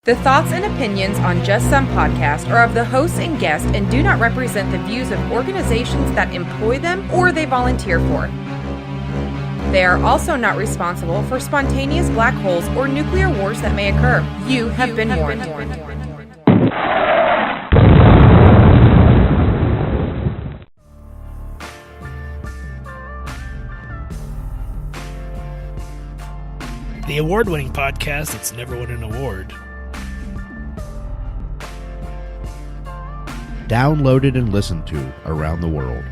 The thoughts and opinions on Just Some Podcast are of the hosts and guests and do not represent the views of organizations that employ them or they volunteer for. They are also not responsible for spontaneous black holes or nuclear wars that may occur. You have been warned. The award-winning podcast that's never won an award. Downloaded and listened to around the world.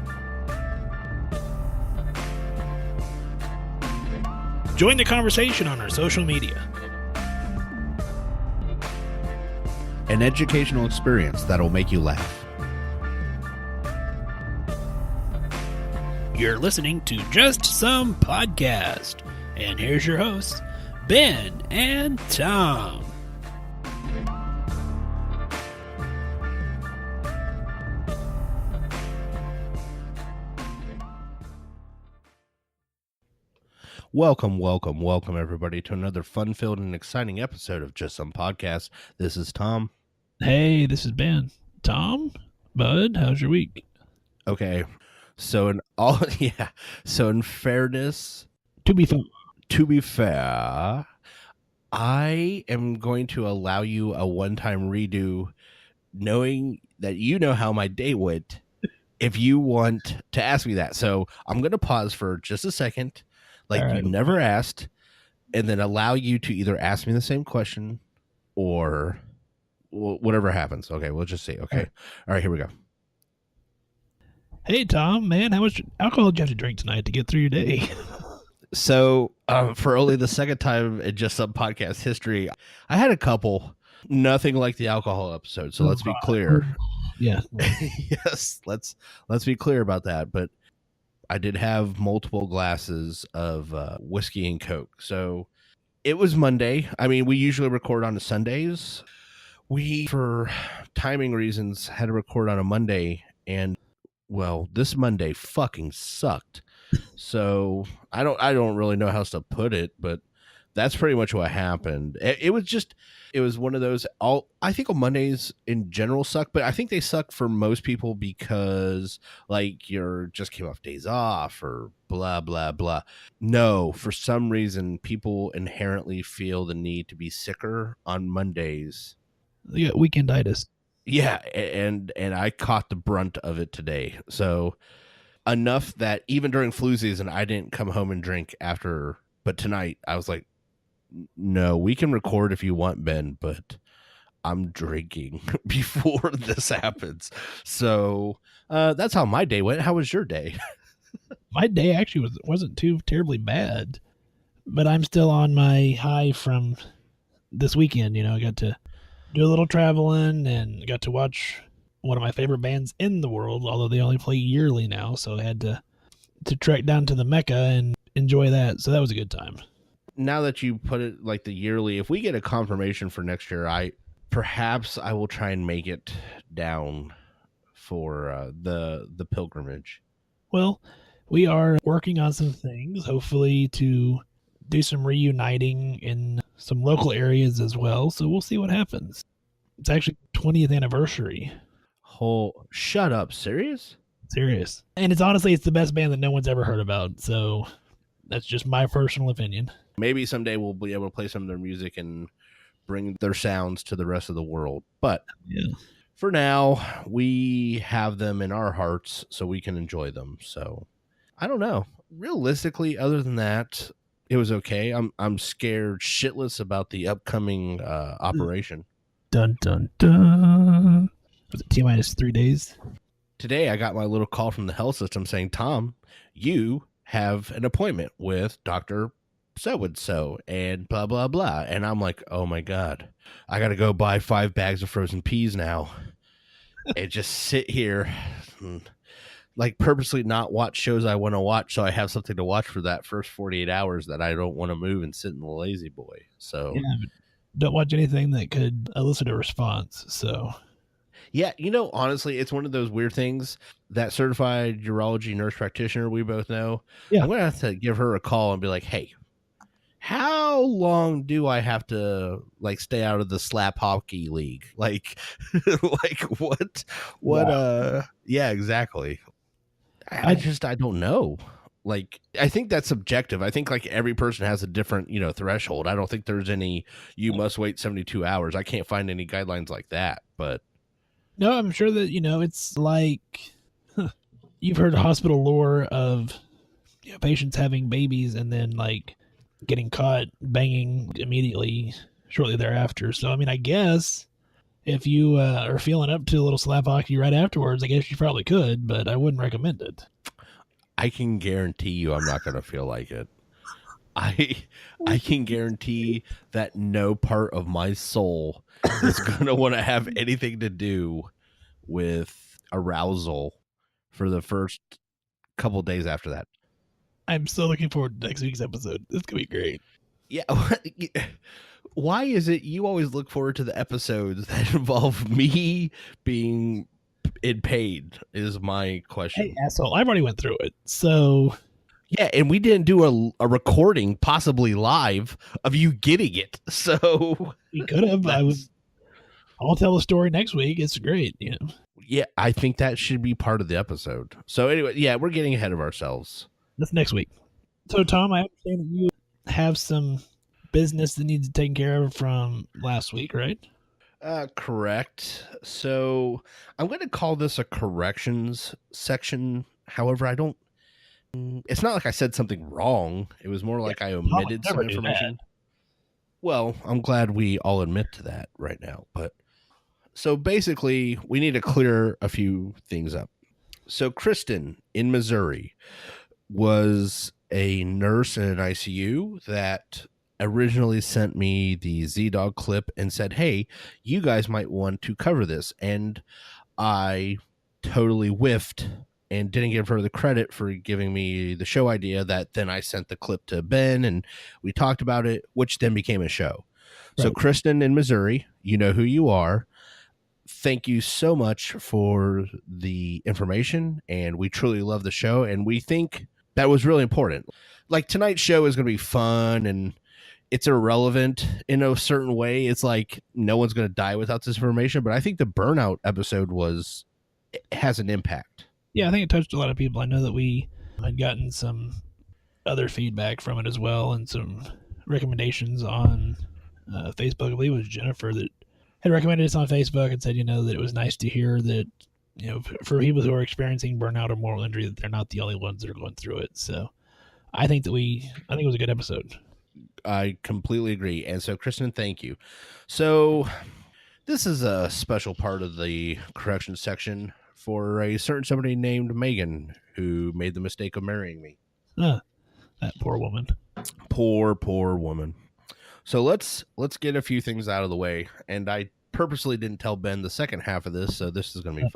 Join the conversation on our social media. An educational experience that'll make you laugh. You're listening to Just Some Podcast. And here's your hosts, Ben and Tom. Welcome, everybody, to another fun-filled and exciting episode of Just Some Podcast. This is Tom. Hey, this is Ben. Tom, bud, how's your week? Okay, so in fairness, To be fair, I am going to allow you a one-time redo, knowing that you know how my day went, if you want to ask me that. So I'm going to pause for just a second, like you never asked, and then allow you to either ask me the same question or whatever happens. Okay, we'll just see. Okay. All right, here we go. Hey, Tom, man, how much alcohol did you have to drink tonight to get through your day? So for only the second time in Just Some Podcast history, I had a couple, nothing like the alcohol episode. So let's be clear. Yeah. Yes, let's be clear about that. But I did have multiple glasses of whiskey and Coke. So it was Monday. I mean, we usually record on Sundays. We, for timing reasons, had to record on a Monday. And, well, this Monday fucking sucked. So I don't really know how else to put it, but that's pretty much what happened. It was one of those, I think Mondays in general suck, but I think they suck for most people because like you're just came off days off or blah, blah, blah. No, for some reason, people inherently feel the need to be sicker on Mondays. You got weekenditis. Yeah. And I caught the brunt of it today. So enough that even during flu season, I didn't come home and drink after, but tonight I was like, no, we can record if you want, Ben, but I'm drinking before this happens. So that's how my day went. How was your day? My day actually wasn't too terribly bad, but I'm still on my high from this weekend. You know, I got to do a little traveling and got to watch one of my favorite bands in the world, although they only play yearly now. So I had to trek down to the Mecca and enjoy that. So that was a good time. Now that you put it like the yearly, if we get a confirmation for next year, I will try and make it down for the pilgrimage. Well, we are working on some things, hopefully to do some reuniting in some local areas as well. So we'll see what happens. It's actually 20th anniversary. Shut up. Serious? And it's the best band that no one's ever heard about. So that's just my personal opinion. Maybe someday we'll be able to play some of their music and bring their sounds to the rest of the world. But for now, we have them in our hearts so we can enjoy them. So I don't know. Realistically, other than that, it was okay. I'm scared shitless about the upcoming operation. Dun, dun, dun. Was it T-minus 3 days? Today, I got my little call from the health system saying, Tom, you have an appointment with Dr. So-and-so and blah, blah, blah. And I'm like, oh my God, I got to go buy 5 bags of frozen peas now and just sit here and like purposely not watch shows I want to watch. So I have something to watch for that first 48 hours that I don't want to move and sit in the lazy boy. So don't watch anything that could elicit a response. So yeah, you know, honestly, it's one of those weird things. That certified urology nurse practitioner we both know, I'm going to have to give her a call and be like, hey, how long do I have to like stay out of the slap hockey league? Like, like what, yeah, exactly. I don't know. Like, I think that's subjective. I think like every person has a different, threshold. I don't think there's any, you must wait 72 hours. I can't find any guidelines like that, but. No, I'm sure that, it's like, you've heard hospital lore of patients having babies and then like getting caught banging immediately shortly thereafter. So, I mean, I guess if you are feeling up to a little slap hockey right afterwards, I guess you probably could, but I wouldn't recommend it. I can guarantee you I'm not going to feel like it. I can guarantee that no part of my soul is going to want to have anything to do with arousal for the first couple days after that. I'm so looking forward to next week's episode. This could be great. Yeah. Why is it you always look forward to the episodes that involve me being in pain is my question. Hey, asshole, I've already went through it. So yeah, and we didn't do a recording, possibly live, of you getting it. So we could have. I'll tell the story next week. It's great, Yeah, I think that should be part of the episode. So anyway, yeah, we're getting ahead of ourselves. That's next week. So Tom, I understand that you have some business that needs to be taken care of from last week, right? Correct. So I'm going to call this a corrections section. However, it's not like I said something wrong. It was more like I omitted some information. Well, I'm glad we all admit to that right now. But so basically, we need to clear a few things up. So Kristen in Missouri was a nurse in an ICU that originally sent me the Z-Dog clip and said, hey, you guys might want to cover this. And I totally whiffed and didn't give her the credit for giving me the show idea. That then I sent the clip to Ben and we talked about it, which then became a show. Right. So Kristen in Missouri, you know who you are. Thank you so much for the information. And we truly love the show. And we think that was really important. Like tonight's show is going to be fun and it's irrelevant in a certain way. It's like no one's going to die without this information. But I think the burnout episode has an impact. Yeah, I think it touched a lot of people. I know that we had gotten some other feedback from it as well and some recommendations on Facebook. I believe it was Jennifer that had recommended us on Facebook and said, that it was nice to hear that, for people who are experiencing burnout or moral injury, that they're not the only ones that are going through it. So I think it was a good episode. I completely agree. And so, Kristen, thank you. So this is a special part of the correction section for a certain somebody named Megan who made the mistake of marrying me. That poor woman. Poor woman. So let's get a few things out of the way. And I purposely didn't tell Ben the second half of this, so this is going to be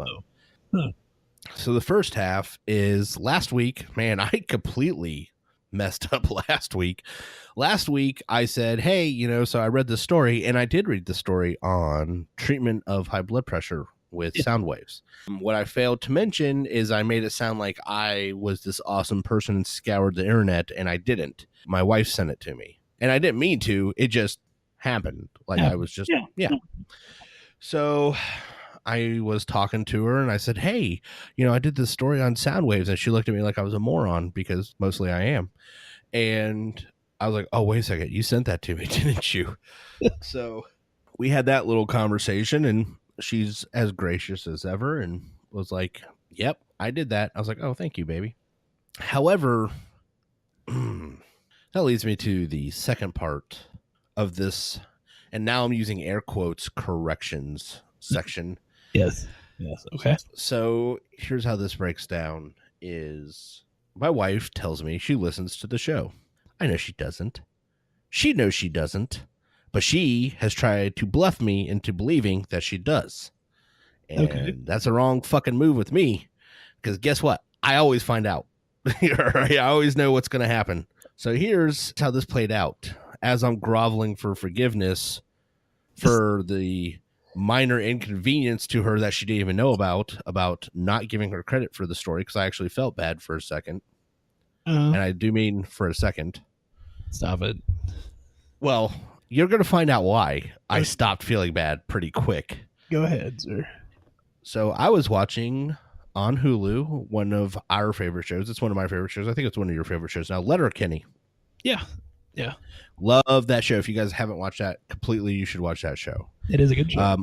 fun. So the first half is last week. Man, I completely messed up last week. Last week, I said, hey, so I read this story, and I did read the story on treatment of high blood pressure with sound waves. What I failed to mention is I made it sound like I was this awesome person and scoured the internet, and I didn't. My wife sent it to me, and I didn't mean to. It just happened. Like I was just, yeah. So I was talking to her, and I said, hey, I did this story on sound waves, and she looked at me like I was a moron, because mostly I am. And I was like, oh, wait a second. You sent that to me, didn't you? So we had that little conversation, and she's as gracious as ever and was like, yep, I did that. I was like, oh, thank you, baby. However, that leads me to the second part of this. And now I'm using air quotes corrections section. Yes. Okay. So here's how this breaks down is my wife tells me she listens to the show. I know she doesn't. She knows she doesn't. But she has tried to bluff me into believing that she does. And that's a wrong fucking move with me. Because guess what? I always find out. I always know what's going to happen. So here's how this played out. As I'm groveling for forgiveness for the minor inconvenience to her that she didn't even know about not giving her credit for the story, because I actually felt bad for a second. And I do mean for a second. Stop it. Well, you're going to find out why I stopped feeling bad pretty quick. Go ahead, sir. So I was watching on Hulu one of our favorite shows. It's one of my favorite shows. I think it's one of your favorite shows now, Letterkenny. Yeah. Love that show. If you guys haven't watched that completely, you should watch that show. It is a good show.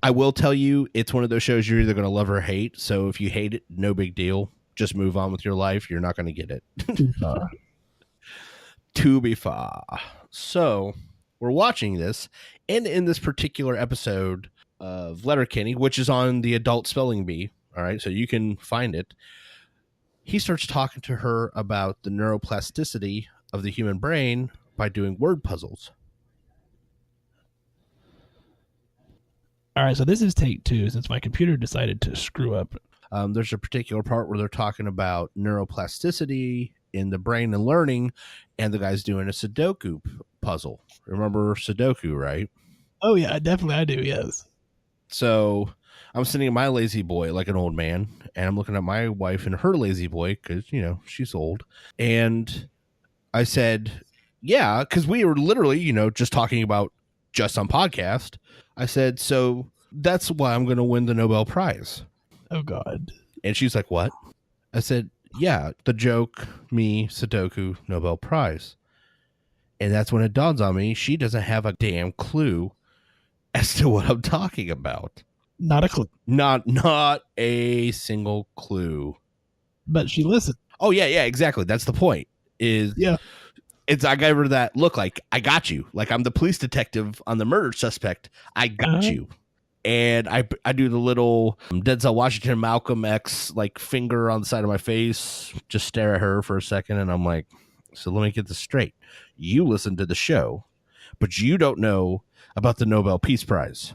I will tell you, it's one of those shows you're either going to love or hate. So if you hate it, no big deal. Just move on with your life. You're not going to get it. To be far. So we're watching this, and in this particular episode of Letterkenny, which is on the Adult Spelling Bee, all right, so you can find it, he starts talking to her about the neuroplasticity of the human brain by doing word puzzles. All right, so this is take 2 since my computer decided to screw up. There's a particular part where they're talking about neuroplasticity in the brain and learning, and the guy's doing a Sudoku puzzle. Remember Sudoku, right? Oh, yeah, definitely I do, yes. So I'm sitting in my lazy boy like an old man, and I'm looking at my wife and her lazy boy because, you know, she's old. And I said, yeah, because we were literally, you know, just talking about Just on Podcast. I said, so that's why I'm going to win the Nobel Prize. Oh, God. And she's like, what? I said, yeah, the joke, me, Sudoku, Nobel Prize. And that's when it dawns on me, she doesn't have a damn clue as to what I'm talking about. Not a clue. Not a single clue. But she listened. Oh, yeah, exactly. That's the point. I gave her that look like, I got you. Like I'm the police detective on the murder suspect. I got you. And I do the little Denzel Washington, Malcolm X, like finger on the side of my face, just stare at her for a second. And I'm like, so let me get this straight. You listen to the show, but you don't know about the Nobel Peace Prize.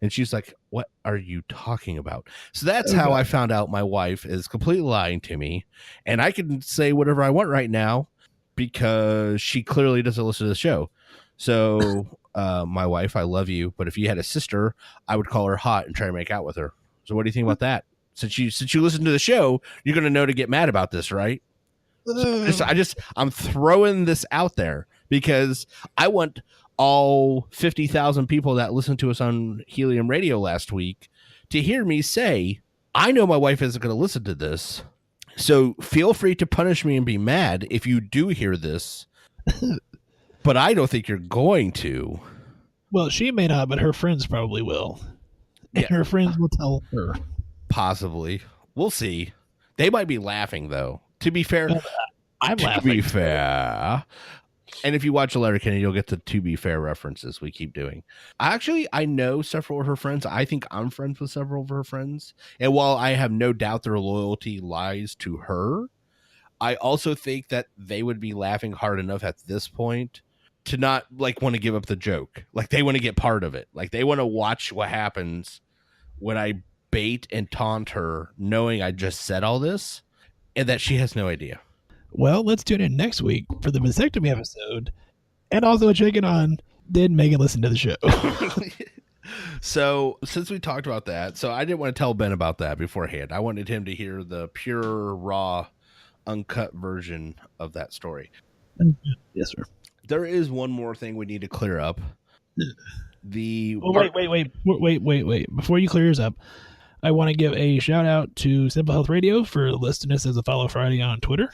And she's like, what are you talking about? So that's how I found out my wife is completely lying to me. And I can say whatever I want right now because she clearly doesn't listen to the show. So my wife, I love you. But if you had a sister, I would call her hot and try to make out with her. So what do you think about that? Since you listen to the show, you're going to know to get mad about this, right? So I'm throwing this out there because I want all 50,000 people that listened to us on Helium Radio last week to hear me say, I know my wife isn't going to listen to this. So feel free to punish me and be mad if you do hear this. But I don't think you're going to. Well, she may not, but her friends probably will. And her friends will tell her. Possibly. We'll see. They might be laughing, though. To be fair, I'm laughing. To be fair. And if you watch Letterkenny, you'll get the To Be Fair references we keep doing. Actually, I know several of her friends. I think I'm friends with several of her friends. And while I have no doubt their loyalty lies to her, I also think that they would be laughing hard enough at this point to not like want to give up the joke. Like they want to get part of it. Like they want to watch what happens when I bait and taunt her, knowing I just said all this and that she has no idea. Well, let's tune in next week for the vasectomy episode. And also checking on, did Megan listen to the show? So since we talked about that, so I didn't want to tell Ben about that beforehand. I wanted him to hear the pure, raw, uncut version of that story. Yes, sir. There is one more thing we need to clear up. Wait. Before you clear yours up, I want to give a shout out to Simple Health Radio for listing us as a Follow Friday on Twitter.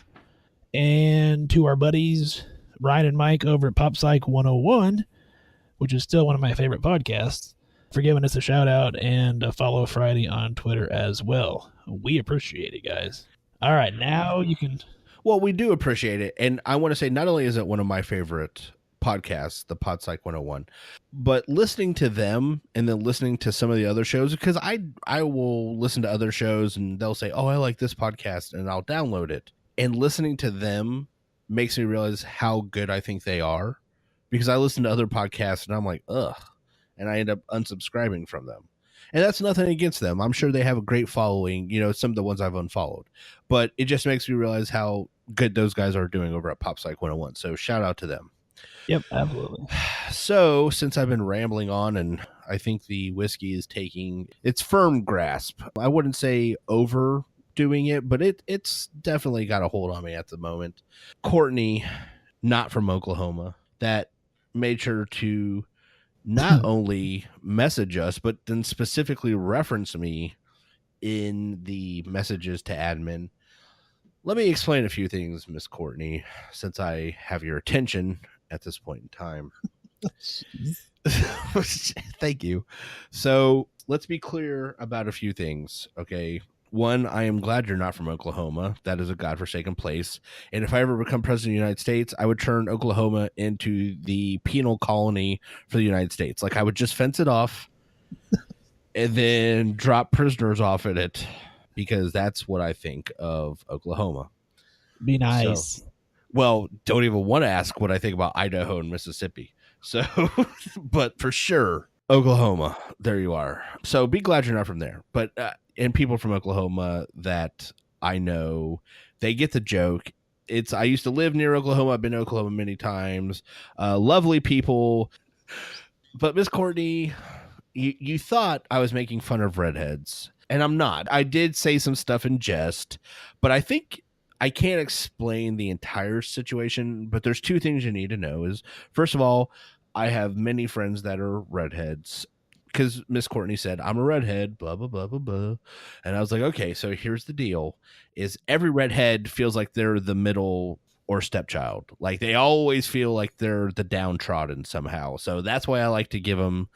And to our buddies, Ryan and Mike over at Pop Psych 101, which is still one of my favorite podcasts, for giving us a shout out and a Follow Friday on Twitter as well. We appreciate it, guys. All right, now you can... Well, we do appreciate it. And I want to say not only is it one of my favorite podcasts, the Pod Psych 101, but listening to them and then listening to some of the other shows, because I will listen to other shows and they'll say, oh, I like this podcast, and I'll download it. And listening to them makes me realize how good I think they are, because I listen to other podcasts and I'm like, ugh, and I end up unsubscribing from them. And that's nothing against them. I'm sure they have a great following, you know, some of the ones I've unfollowed. But it just makes me realize how good those guys are doing over at Pop Psych 101. So shout out to them. Yep, absolutely. So since I've been rambling on, and I think the whiskey is taking its firm grasp, I wouldn't say overdoing it, but it's definitely got a hold on me at the moment. Courtney, not from Oklahoma, that made sure to not only message us, but then specifically reference me in the messages to admin. Let me explain a few things, Miss Courtney, since I have your attention at this point in time. Thank you. So let's be clear about a few things, okay? One, I am glad you're not from Oklahoma. That is a godforsaken place. And if I ever become president of the United States, I would turn Oklahoma into the penal colony for the United States. Like, I would just fence it off and then drop prisoners off in it, because that's what I think of Oklahoma. Be nice. So, well, don't even want to ask what I think about Idaho and Mississippi. So, but for sure, Oklahoma, there you are. So be glad you're not from there. But, and people from Oklahoma that I know, they get the joke. I used to live near Oklahoma. I've been to Oklahoma many times. Lovely people. But Miss Courtney, you thought I was making fun of redheads, and I'm not. I did say some stuff in jest, but I think I can't explain the entire situation. But there's two things you need to know is, first of all, I have many friends that are redheads, because Miss Courtney said, I'm a redhead, blah, blah, blah, blah, blah. And I was like, okay, so here's the deal is every redhead feels like they're the middle or stepchild. Like, they always feel like they're the downtrodden somehow. So that's why I like to give them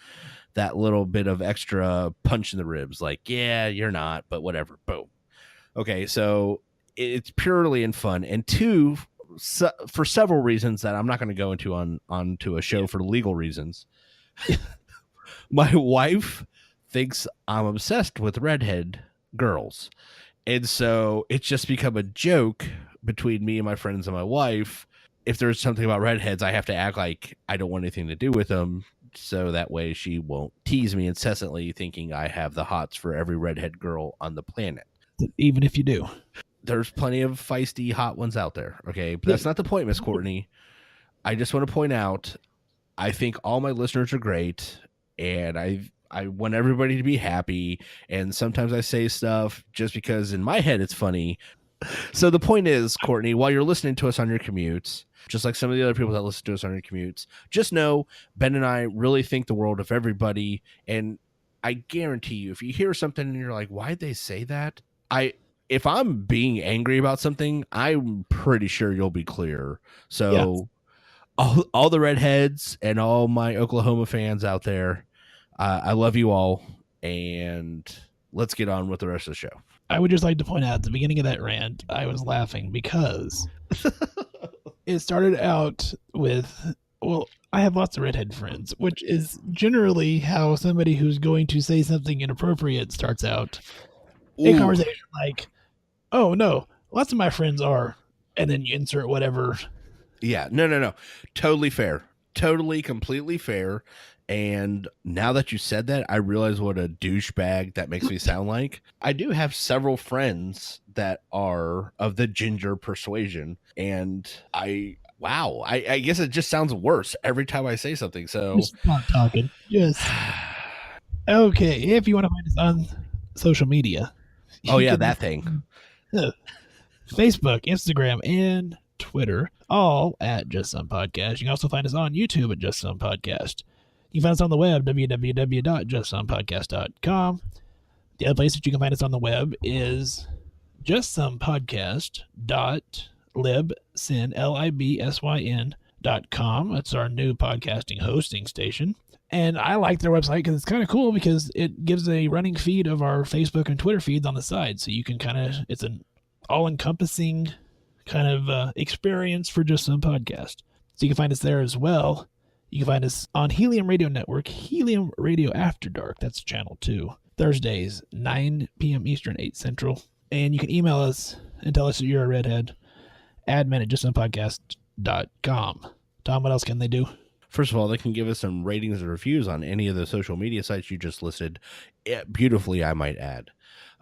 that little bit of extra punch in the ribs. Like, yeah, you're not, but whatever. Boom. Okay, so it's purely in fun. And two, for several reasons that I'm not going to go into onto a show for legal reasons. My wife thinks I'm obsessed with redhead girls. And so it's just become a joke between me and my friends and my wife. If there's something about redheads, I have to act like I don't want anything to do with them. So that way she won't tease me incessantly thinking I have the hots for every redhead girl on the planet. Even if you do. There's plenty of feisty hot ones out there. Okay. But that's not the point, Miss Courtney. I just want to point out, I think all my listeners are great. And I want everybody to be happy. And sometimes I say stuff just because in my head it's funny. So the point is, Courtney, while you're listening to us on your commutes, just like some of the other people that listen to us on your commutes, just know Ben and I really think the world of everybody. And I guarantee you, if you hear something and you're like, why'd they say that? If I'm being angry about something, I'm pretty sure you'll be clear. So yes. All the redheads and all my Oklahoma fans out there, I love you all, and let's get on with the rest of the show. I would just like to point out at the beginning of that rant, I was laughing because it started out with, well, I have lots of redhead friends, which is generally how somebody who's going to say something inappropriate starts out a conversation. Like, oh no, lots of my friends are, and then you insert whatever. Yeah, no. Totally fair. Totally, completely fair. And now that you said that, I realize what a douchebag that makes me sound like. I do have several friends that are of the ginger persuasion. And I guess it just sounds worse every time I say something. So just not talking. Just okay. If you want to find us on social media. Oh yeah, that thing. Facebook, Instagram, and Twitter, all at Just Some Podcast. You can also find us on YouTube at Just Some Podcast. You can find us on the web, www.justsomepodcast.com. The other place that you can find us on the web is justsomepodcast.libsyn.com. That's our new podcasting hosting station. And I like their website because it's kind of cool because it gives a running feed of our Facebook and Twitter feeds on the side. So you can it's an all-encompassing kind of experience for Just Some Podcast. So you can find us there as well. You can find us on Helium Radio Network, Helium Radio After Dark. That's channel 2. Thursdays, 9 p.m. Eastern, 8 Central. And you can email us and tell us that you're a redhead. Admin at justsomepodcast.com. Tom, what else can they do? First of all, they can give us some ratings and reviews on any of the social media sites you just listed. Beautifully, I might add.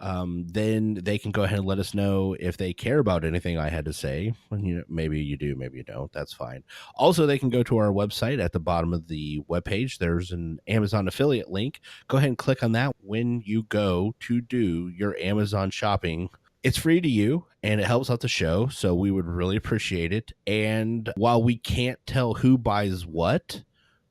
Then they can go ahead and let us know if they care about anything I had to say. Maybe you do, maybe you don't. That's fine. Also, they can go to our website. At the bottom of the webpage, there's an Amazon affiliate link. Go ahead and click on that when you go to do your Amazon shopping It's free to you and it helps out the show, so we would really appreciate it. And while we can't tell who buys what,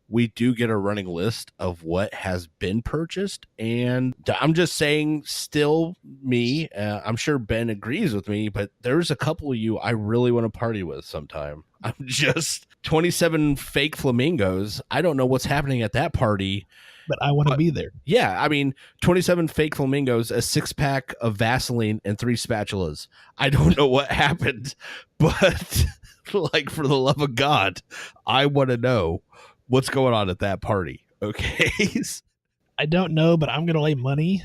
we do get a running list of what has been purchased. And I'm just saying, still me, I'm sure Ben agrees with me, but there's a couple of you I really want to party with sometime. I'm just 27 fake flamingos. I don't know what's happening at that party, but I want to be there. Yeah, I mean, 27 fake flamingos, a 6-pack of Vaseline, and 3 spatulas. I don't know what happened, but like, for the love of God, I want to know what's going on at that party. Okay. I don't know, but I'm going to lay money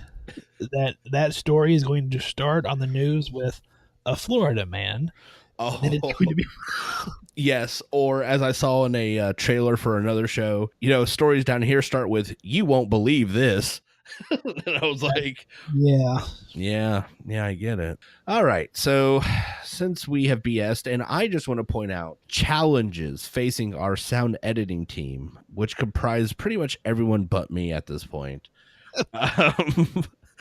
that story is going to start on the news with a Florida man. Oh, and it's going to be yes. Or as I saw in a trailer for another show, you know, stories down here start with, "You won't believe this." And I was like, yeah, I get it. All right. So since we have BS'd, and I just want to point out challenges facing our sound editing team, which comprise pretty much everyone but me at this point.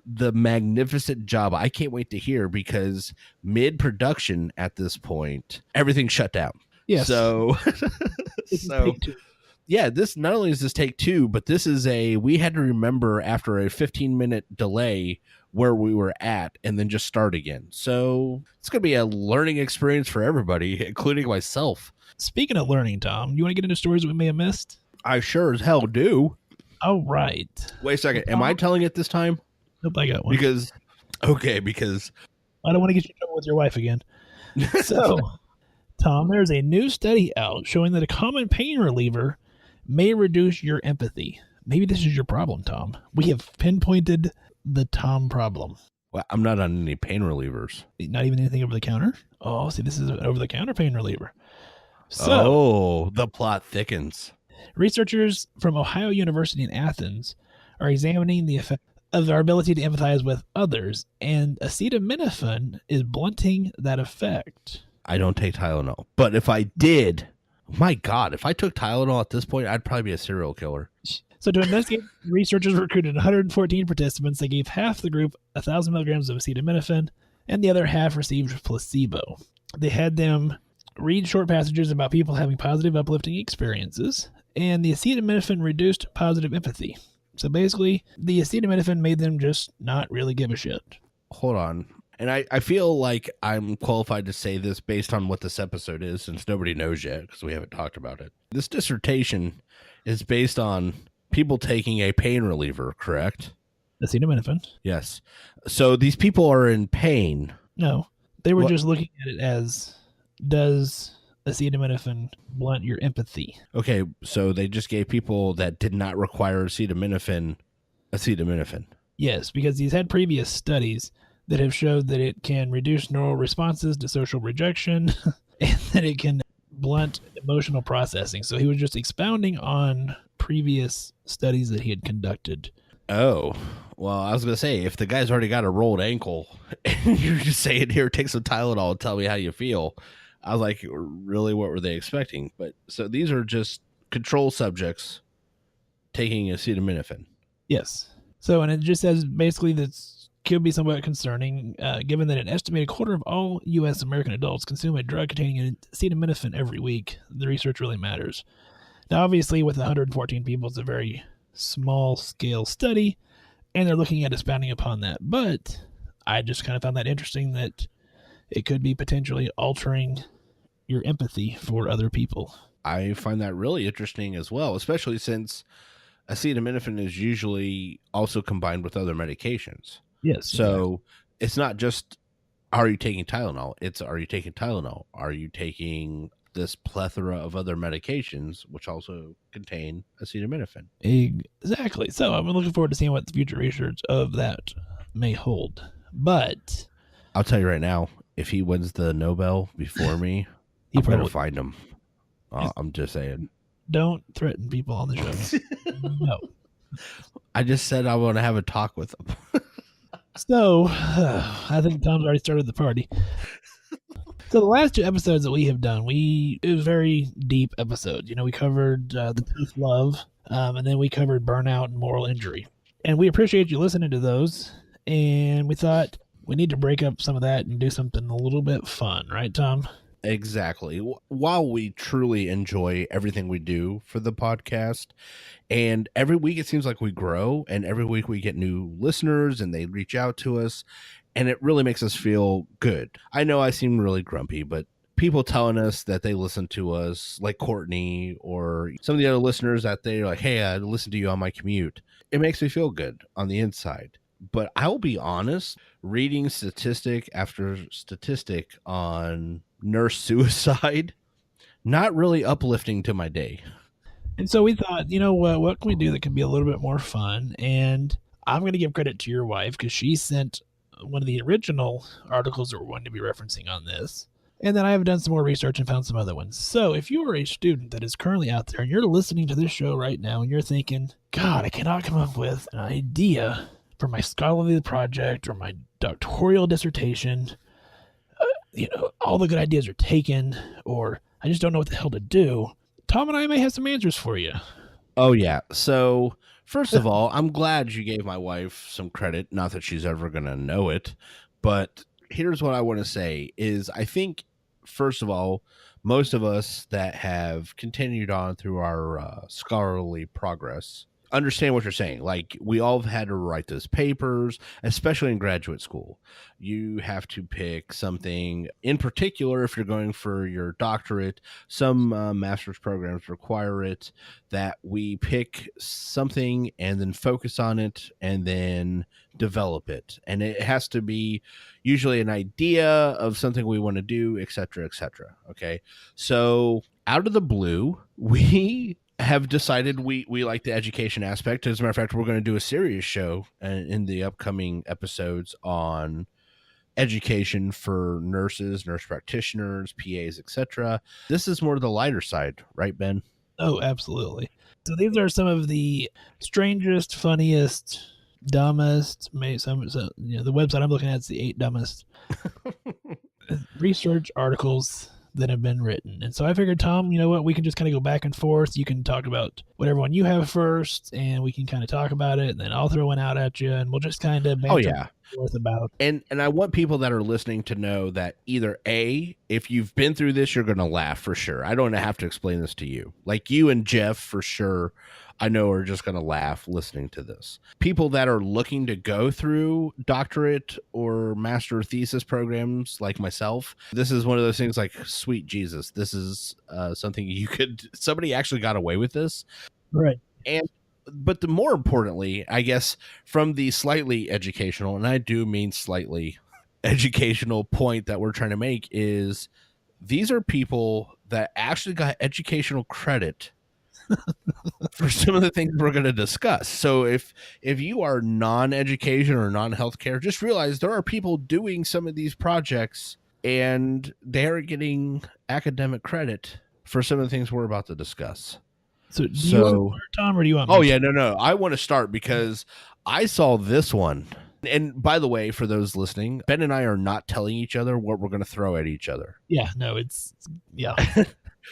The magnificent job I can't wait to hear, because mid-production at this point, everything shut down. Yes. So, yeah, this not only is this take 2, but this is we had to remember after a 15-minute delay where we were at and then just start again. So it's going to be a learning experience for everybody, including myself. Speaking of learning, Tom, you want to get into stories we may have missed? I sure as hell do. All right. Wait a second. Am I telling it this time? Nope, I got one. Because I don't want to get you in trouble with your wife again. So, Tom, there's a new study out showing that a common pain reliever may reduce your empathy. Maybe this is your problem, Tom. We have pinpointed the Tom problem. Well, I'm not on any pain relievers. Not even anything over the counter? Oh, see, this is an over the counter pain reliever. So, the plot thickens. Researchers from Ohio University in Athens are examining the effect of our ability to empathize with others, and acetaminophen is blunting that effect. I don't take Tylenol, but if I did, my God, if I took Tylenol at this point, I'd probably be a serial killer. So to investigate, researchers recruited 114 participants. They gave half the group 1,000 milligrams of acetaminophen, and the other half received placebo. They had them read short passages about people having positive, uplifting experiences, and the acetaminophen reduced positive empathy. So basically, the acetaminophen made them just not really give a shit. Hold on. And I feel like I'm qualified to say this based on what this episode is, since nobody knows yet because we haven't talked about it. This dissertation is based on people taking a pain reliever, correct? Acetaminophen? Yes. So these people are in pain. No. They were just looking at it as, does acetaminophen blunt your empathy? Okay, so they just gave people that did not require acetaminophen. Yes, because he's had previous studies that have showed that it can reduce neural responses to social rejection and that it can blunt emotional processing. So he was just expounding on previous studies that he had conducted. Oh, well, I was going to say, if the guy's already got a rolled ankle and you're just saying, here, take some Tylenol and tell me how you feel, I was like, really, what were they expecting? But so these are just control subjects taking acetaminophen. Yes. So, and it just says basically this could be somewhat concerning, given that an estimated quarter of all U.S. American adults consume a drug containing acetaminophen every week. The research really matters. Now, obviously, with 114 people, it's a very small-scale study, and they're looking at expounding upon that. But I just kind of found that interesting that it could be potentially altering your empathy for other people. I find that really interesting as well, especially since acetaminophen is usually also combined with other medications. Yes. So it's not just, are you taking Tylenol? It's, are you taking Tylenol? Are you taking this plethora of other medications, which also contain acetaminophen? Exactly. So I'm looking forward to seeing what the future research of that may hold. But I'll tell you right now, if he wins the Nobel before me, I'm going to find him. I'm just saying. Don't threaten people on the show. No. I just said I want to have a talk with him. So, I think Tom's already started the party. So the last 2 episodes that we have done, it was very deep episodes. You know, we covered the tough love, and then we covered burnout and moral injury. And we appreciate you listening to those. And we thought we need to break up some of that and do something a little bit fun, right, Tom? Exactly. While we truly enjoy everything we do for the podcast, and every week it seems like we grow, and every week we get new listeners and they reach out to us, and it really makes us feel good. I know I seem really grumpy, but people telling us that they listen to us, like Courtney or some of the other listeners, that they're like, hey, I listened to you on my commute. It makes me feel good on the inside. But I'll be honest, reading statistic after statistic on nurse suicide, not really uplifting to my day. And so we thought, you know what can we do that can be a little bit more fun? And I'm going to give credit to your wife because she sent one of the original articles that we're going to be referencing on this. And then I have done some more research and found some other ones. So if you are a student that is currently out there and you're listening to this show right now and you're thinking, God, I cannot come up with an idea for my scholarly project or my doctoral dissertation, all the good ideas are taken, or I just don't know what the hell to do, Tom and I may have some answers for you. Oh, yeah. So, first of all, I'm glad you gave my wife some credit. Not that she's ever going to know it, but here's what I want to say is I think, first of all, most of us that have continued on through our scholarly progress understand what you're saying. Like, we all have had to write those papers, especially in graduate school. You have to pick something in particular. If you're going for your doctorate, some master's programs require it, that we pick something and then focus on it and then develop it. And it has to be usually an idea of something we want to do, et cetera, et cetera. Okay. So out of the blue, we have decided we like the education aspect. As a matter of fact, we're going to do a serious show in the upcoming episodes on education for nurses, nurse practitioners, PAs, etc. This is more the lighter side, right, Ben? Oh, absolutely. So these are some of the strangest, funniest, dumbest, the website I'm looking at is the 8 dumbest research articles that have been written. And so I figured, Tom, you know what, we can just kind of go back and forth. You can talk about whatever one you have first, and we can kind of talk about it, and then I'll throw one out at you, and we'll just kind of forth about. And I want people that are listening to know that either A, if you've been through this, you're going to laugh for sure. I don't have to explain this to you. Like you and Jeff for sure, I know are just going to laugh listening to this. People that are looking to go through doctorate or master thesis programs like myself, this is one of those things like, sweet Jesus, this is something somebody actually got away with this. Right. But the more importantly, I guess, from the slightly educational, and I do mean slightly educational point that we're trying to make is these are people that actually got educational credit for some of the things we're going to discuss. So if you are non-education or non-healthcare, just realize there are people doing some of these projects and they're getting academic credit for some of the things we're about to discuss. So do you want to start, Tom, or do you want me to? No. I want to start because I saw this one. And by the way, for those listening, Ben and I are not telling each other what we're going to throw at each other. Yeah, no, yeah.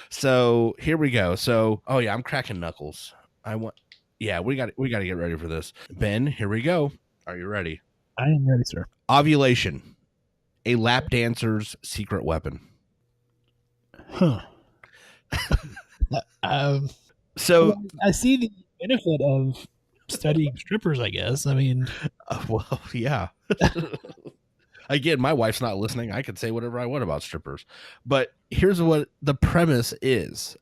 So here we go. So, I'm cracking knuckles. We got to get ready for this. Ben, here we go. Are you ready? I am ready, sir. Ovulation, a lap dancer's secret weapon. Huh. So I see the benefit of studying strippers, I guess. I mean, well, yeah. Again, my wife's not listening. I can say whatever I want about strippers. But here's what the premise is.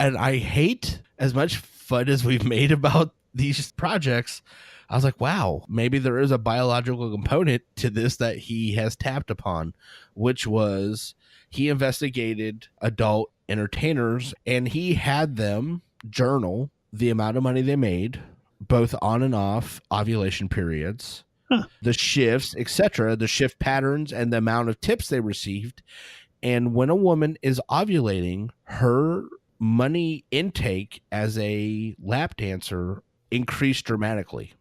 And I hate, as much fun as we've made about these projects, I was like, wow, maybe there is a biological component to this that he has tapped upon, which was he investigated adult entertainers and he had them journal the amount of money they made, both on and off ovulation periods, the shifts, etc., the shift patterns, and the amount of tips they received. And when a woman is ovulating, her money intake as a lap dancer increased dramatically.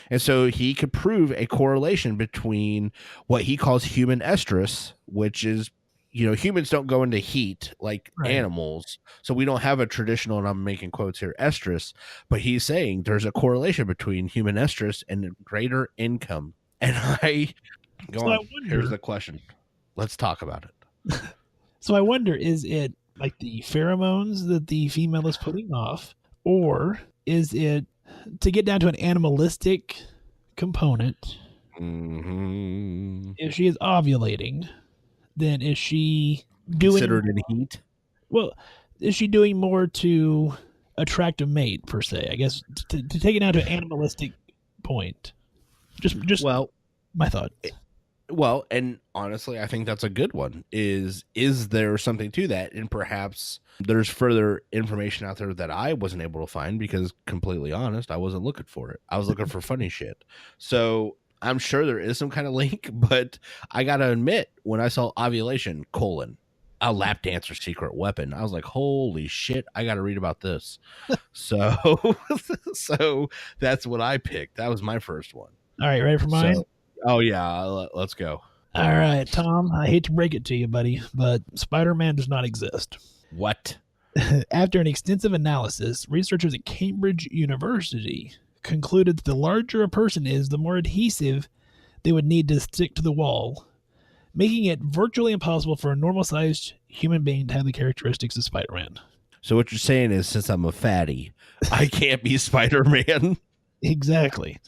And so he could prove a correlation between what he calls human estrus, which is, humans don't go into heat like animals. So we don't have a traditional, and I'm making quotes here, estrus, but he's saying there's a correlation between human estrus and greater income. And Go So I on. Here's wonder. the question. Let's talk about it. So I wonder, is it like the pheromones that the female is putting off, or is it, to get down to an animalistic component? Mm-hmm. If she is ovulating, then is she Considered doing in heat. well? Is she doing more to attract a mate per se? I guess to take it down to an animalistic point. Just Well, my thought. Well, and honestly, I think that's a good one. Is there something to that? And perhaps there's further information out there that I wasn't able to find because, completely honest, I wasn't looking for it. I was looking for funny shit. So I'm sure there is some kind of link, but I gotta admit, when I saw ovulation, a lap dancer's secret weapon, I was like, holy shit, I gotta read about this. So so that's what I picked. That was my first one. All right, ready for mine? So, oh yeah, let's go. All right, Tom, I hate to break it to you, buddy, but Spider-Man does not exist. What? After an extensive analysis, researchers at Cambridge University concluded that the larger a person is, the more adhesive they would need to stick to the wall, making it virtually impossible for a normal-sized human being to have the characteristics of Spider-Man. So what you're saying is, since I'm a fatty, I can't be Spider-Man? Exactly.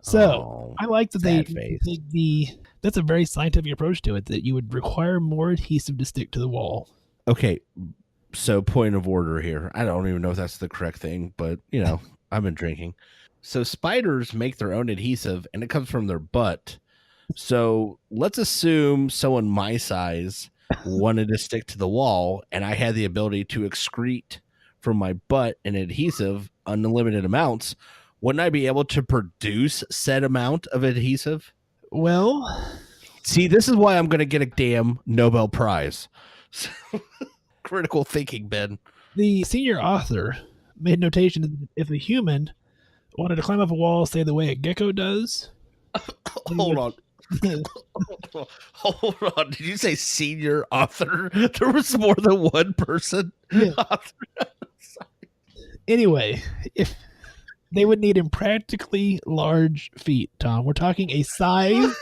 So Oh, I like that they sad face. take that's a very scientific approach to it, that you would require more adhesive to stick to the wall. Okay, so point of order here. I don't even know if that's the correct thing, but I've been drinking. So spiders make their own adhesive, and it comes from their butt. So let's assume someone my size wanted to stick to the wall, and I had the ability to excrete from my butt an adhesive unlimited amounts. Wouldn't I be able to produce said amount of adhesive? Well, See, this is why I'm going to get a damn Nobel Prize. Critical thinking, Ben. the senior author made notation that if a human wanted to climb up a wall, say the way a gecko does. Hold on. Hold on. Did you say senior author? There was more than one person. Yeah. Anyway, if they would need impractically large feet, Tom. We're talking a size.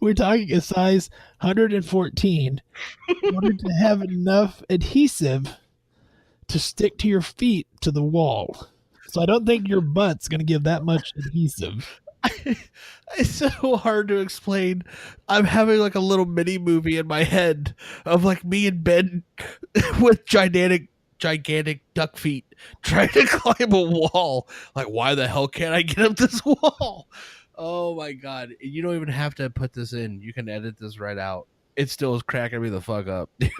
We're talking a size 114 in order to have enough adhesive to stick to your feet to the wall. So I don't think your butt's going to give that much adhesive. It's so hard to explain. I'm having like a little mini movie in my head of like me and Ben with gigantic duck feet trying to climb a wall. Like, why the hell can't I get up this wall? Oh my god. You don't even have to put this in. You can edit this right out. It still is cracking me the fuck up, dude.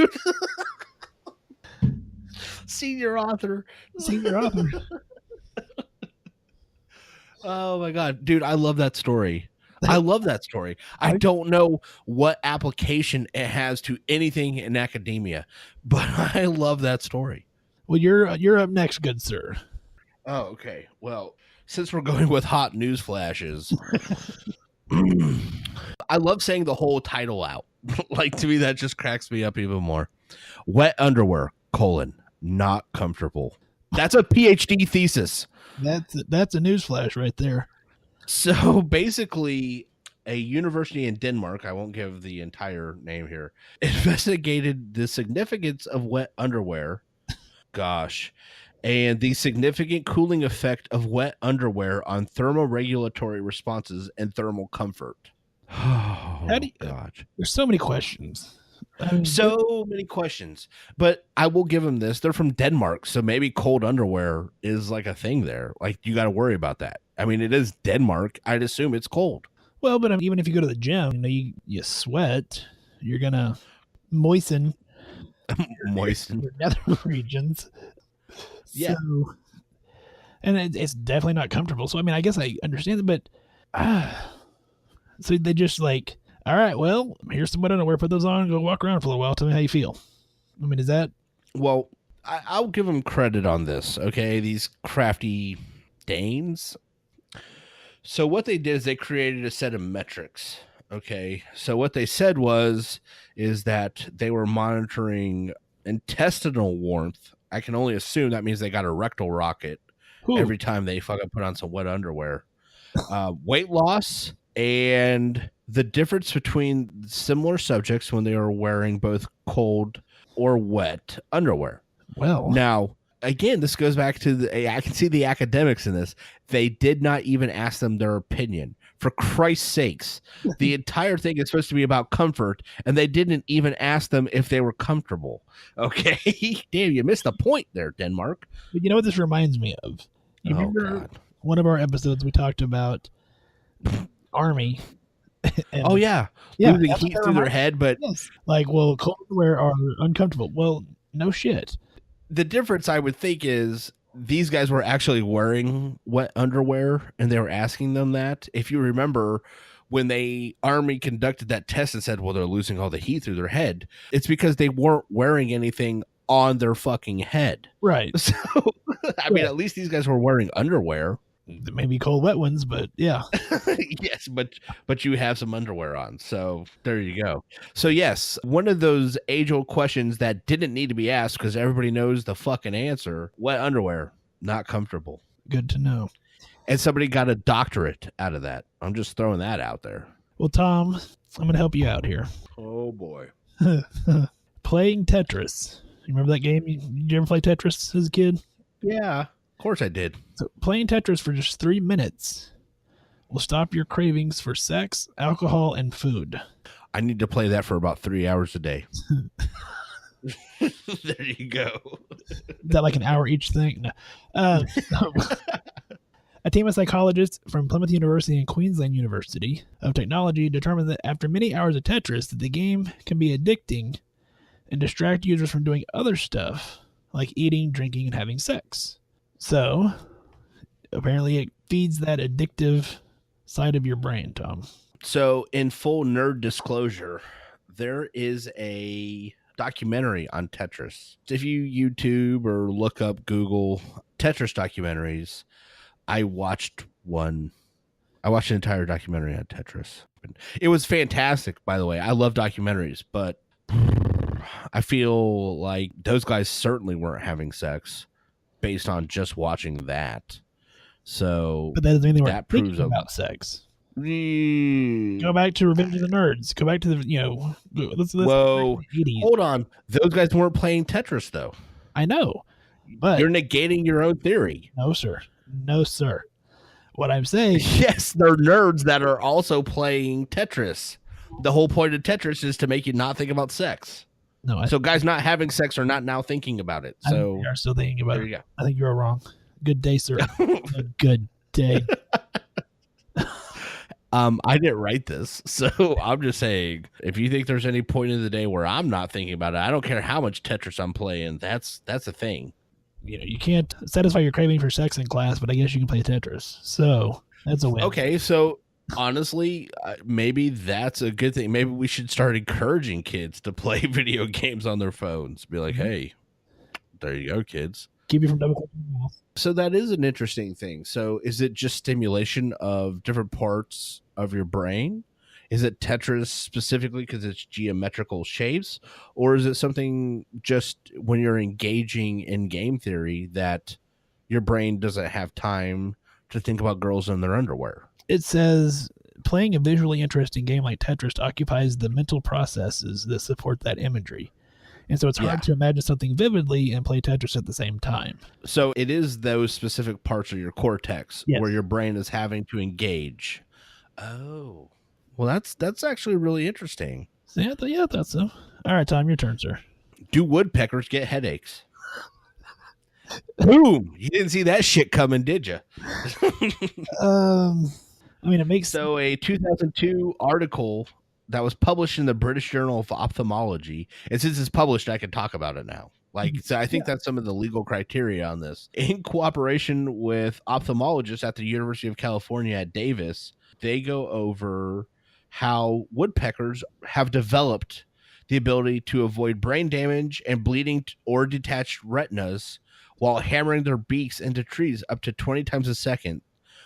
Senior author. Oh my god, dude, I love that story. I love that story. I don't know what application it has to anything in academia, but I love that story. Well, you're up next, good sir. Oh, okay. Well, since we're going with hot news flashes, I love saying the whole title out. Like, to me, that just cracks me up even more. Wet underwear, not comfortable. That's a PhD thesis. That's a newsflash right there. So basically, a university in Denmark, I won't give the entire name here, investigated the significance of wet underwear. Gosh. And the significant cooling effect of wet underwear on thermoregulatory responses and thermal comfort. Oh, gosh. There's so many questions. I mean, So many questions. But I will give them this. They're from Denmark, so maybe cold underwear is like a thing there. Like, you got to worry about that. I mean, it is Denmark. I'd assume it's cold. well, but even if you go to the gym, you sweat, you're gonna moisten your nether regions. Yeah. So, and it's definitely not comfortable. So I mean, I guess I understand it, but so they just like, all right, well, here's some wet underwear. Put those on and go walk around for a little while. Tell me how you feel. I mean, is that? Well, I'll give them credit on this, okay? These crafty Danes. So what they did is they created a set of metrics, okay? So what they said is that they were monitoring intestinal warmth. I can only assume that means they got a rectal rocket Ooh. every time they fucking put on some wet underwear. weight loss, and the difference between similar subjects when they are wearing both cold or wet underwear. Well, Now, again, this goes back to I can see the academics in this. They did not even ask them their opinion. For Christ's sakes, the entire thing is supposed to be about comfort, and they didn't even ask them if they were comfortable. Okay, damn, you missed the point there, Denmark. but you know what this reminds me of? You Oh remember God. one of our episodes we talked about Army? and- Oh yeah, yeah, losing that's what heat that through their reminds- head, but Yes. Like, well, cold underwear are uncomfortable. Well, no shit. the difference I would think is these guys were actually wearing wet underwear and they were asking them that. If you remember when the Army conducted that test and said, well, they're losing all the heat through their head, it's because they weren't wearing anything on their fucking head. Right. So, I mean, Yeah. at least these guys were wearing underwear. Maybe cold, wet ones, but yeah. Yes, but you have some underwear on. So there you go. So yes, one of those age-old questions that didn't need to be asked because everybody knows the fucking answer. Wet underwear, not comfortable. Good to know. And somebody got a doctorate out of that. I'm just throwing that out there. Well, Tom, I'm going to help you out here. Oh boy. Playing Tetris. You remember that game? Did you ever play Tetris as a kid? Yeah, of course I did. So playing Tetris for just 3 minutes will stop your cravings for sex, alcohol, and food. I need to play that for about 3 hours a day. There you go. Is that like an hour each thing? No. A team of psychologists from Plymouth University and Queensland University of Technology determined that after many hours of Tetris, that the game can be addicting and distract users from doing other stuff like eating, drinking, and having sex. So, apparently, it feeds that addictive side of your brain, Tom. So, in full nerd disclosure, there is a documentary on Tetris. If you YouTube or look up Google Tetris documentaries, I watched one. I watched an entire documentary on Tetris. It was fantastic, by the way. I love documentaries, but I feel like those guys certainly weren't having sex based on just watching that. So But that doesn't mean they weren't That thinking proves a- about sex. Go back to Revenge of the Nerds. Go back to the, let's Whoa. 80s. Hold on. Those guys weren't playing Tetris, though. I know, but You're negating your own theory. no, sir. No, sir. What I'm saying, Yes, they're nerds that are also playing Tetris. The whole point of Tetris is to make you not think about sex. no, I, So guys not having sex are not now thinking about it. I think So we are still thinking about there it. you go. I think you are wrong. Good day, sir. A good day. I didn't write this, so I'm just saying if you think there's any point in the day where I'm not thinking about it, I don't care how much Tetris I'm playing. That's a thing. You can't satisfy your craving for sex in class, but I guess you can play Tetris. So that's a win. Okay, so honestly, maybe that's a good thing. Maybe we should start encouraging kids to play video games on their phones. Be like, hey, there you go, kids. Keep you from double clicking your mouth. So that is an interesting thing. So is it just stimulation of different parts of your brain? Is it Tetris specifically because it's geometrical shapes? Or is it something just when you're engaging in game theory that your brain doesn't have time to think about girls in their underwear? It says playing a visually interesting game like Tetris occupies the mental processes that support that imagery. And so it's hard Yeah. to imagine something vividly and play Tetris at the same time. So it is those specific parts of your cortex Yes. where your brain is having to engage. Oh. Well, that's actually really interesting. So yeah, I thought so. All right, Tom, your turn, sir. Do woodpeckers get headaches? Boom! You didn't see that shit coming, did you? I mean, it makes So, a 2002 article that was published in the British Journal of Ophthalmology, and since it's published, I can talk about it now. So I think that's some of the legal criteria on this. In cooperation with ophthalmologists at the University of California at Davis, they go over how woodpeckers have developed the ability to avoid brain damage and bleeding or detached retinas while hammering their beaks into trees up to 20 times a second,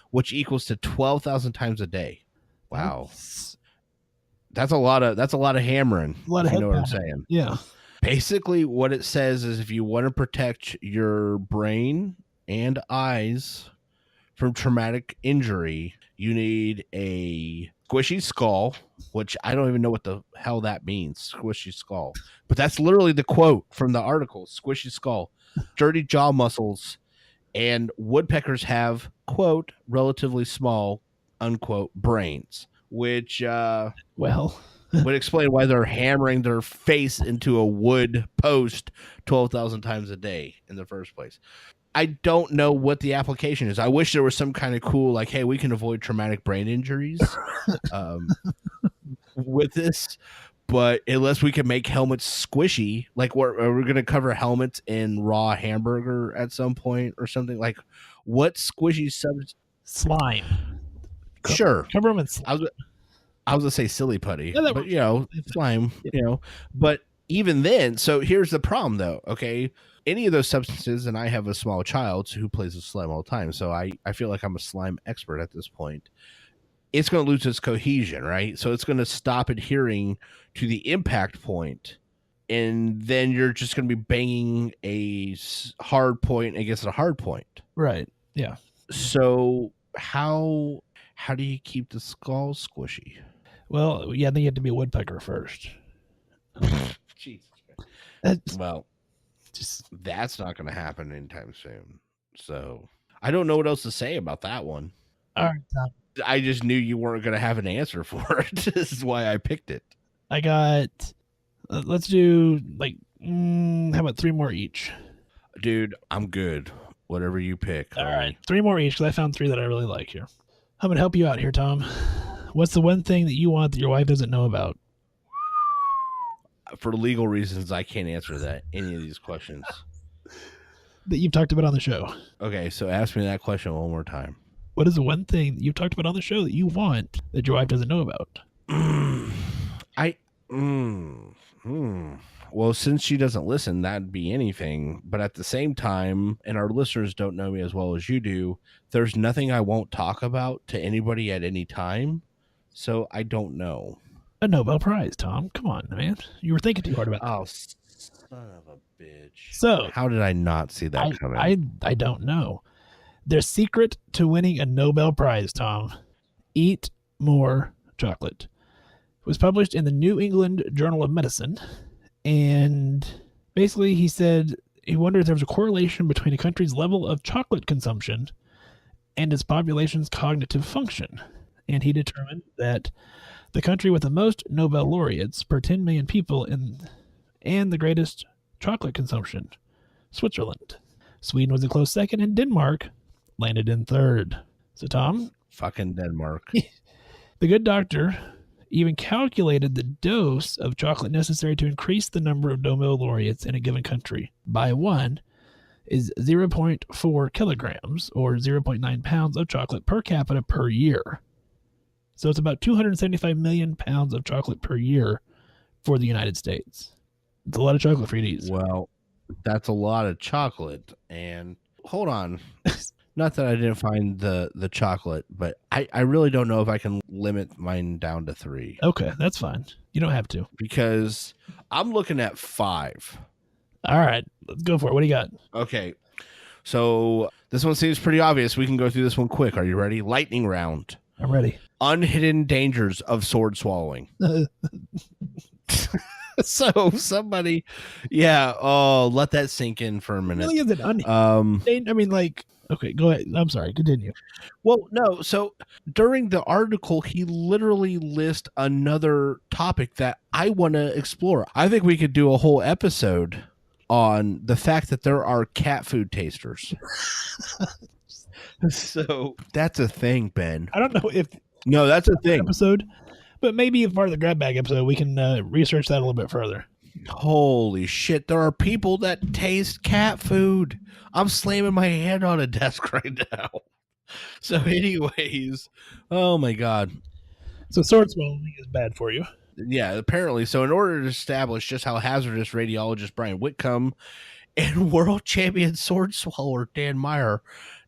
which equals to 12,000 times a day. Wow. That's a lot of hammering. A lot of if you know what I'm head pounding. saying. Yeah. Basically, what it says is if you want to protect your brain and eyes from traumatic injury, you need a squishy skull, which I don't even know what the hell that means, squishy skull. But that's literally the quote from the article, squishy skull, sturdy jaw muscles, and woodpeckers have, quote, relatively small, unquote, brains, which Well, would explain why they're hammering their face into a wood post 12,000 times a day in the first place. I don't know what the application is. I wish there was some kind of cool, like, hey, we can avoid traumatic brain injuries with this. But unless we can make helmets squishy, like we're going to cover helmets in raw hamburger at some point or something, like what squishy substance? slime. Sure. Cover them in slime. I was going to say silly putty, Yeah, but, you know, slime, you know. But even then, so here's the problem, though, okay? Any of those substances, and I have a small child who plays with slime all the time, so I feel like I'm a slime expert at this point. It's going to lose its cohesion, right? So it's going to stop adhering to the impact point, and then you're just going to be banging a hard point against a hard point. Right. Yeah. So how do you keep the skull squishy? Well, yeah, then you have to be a woodpecker first. Jeez. That's Well, just that's not going to happen anytime soon. So I don't know what else to say about that one. all right, Tom. I just knew you weren't going to have an answer for it. This is why I picked it. I got. Let's do like. How about 3 more each? Dude, I'm good. Whatever you pick. All right, 3 more each because I found 3 that I really like here. I'm gonna help you out here, Tom. What's the one thing that you want that your wife doesn't know about? For legal reasons, I can't answer any of these questions. That you've talked about on the show. Okay, so ask me that question one more time. What is the one thing that you've talked about on the show that you want that your wife doesn't know about? Well, since she doesn't listen, that'd be anything. But at the same time, and our listeners don't know me as well as you do, there's nothing I won't talk about to anybody at any time. So I don't know. A Nobel Prize, Tom. Come on, man. You were thinking too hard about that. Oh, son of a bitch. So How did I not see that coming? I don't know. Their secret to winning a Nobel Prize, Tom. Eat more chocolate. It was published in the New England Journal of Medicine. And basically he said he wondered if there was a correlation between a country's level of chocolate consumption and its population's cognitive function. And he determined that the country with the most Nobel laureates per 10 million people and the greatest chocolate consumption, Switzerland. Sweden was a close second, and Denmark landed in third. So, Tom, Fucking Denmark. the good doctor even calculated the dose of chocolate necessary to increase the number of Nobel laureates in a given country by 1 is 0.4 kilograms or 0.9 pounds of chocolate per capita per year. So it's about 275 million pounds of chocolate per year for the United States. It's a lot of chocolate for you to eat. Well, that's a lot of chocolate. And hold on. Not that I didn't find the chocolate, but I really don't know if I can limit mine down to 3. Okay, that's fine. You don't have to. Because I'm looking at 5. All right, let's go for it. What do you got? Okay. So this one seems pretty obvious. We can go through this one quick. Are you ready? Lightning round. I'm ready. Unhidden dangers of sword swallowing. So somebody, let that sink in for a minute. Really isn't I mean, like, okay, go ahead. I'm sorry. Continue. Well, no. So during the article, he literally lists another topic that I want to explore. I think we could do a whole episode on the fact that there are cat food tasters. So that's a thing, Ben. I don't know if No, that's a thing. episode, but maybe as part of the grab bag episode, we can research that a little bit further. Holy shit, there are people that taste cat food. I'm slamming my hand on a desk right now. So anyways, oh my God. So sword swallowing is bad for you. Yeah, apparently. So in order to establish just how hazardous radiologist Brian Whitcomb and world champion sword swallower Dan Meyer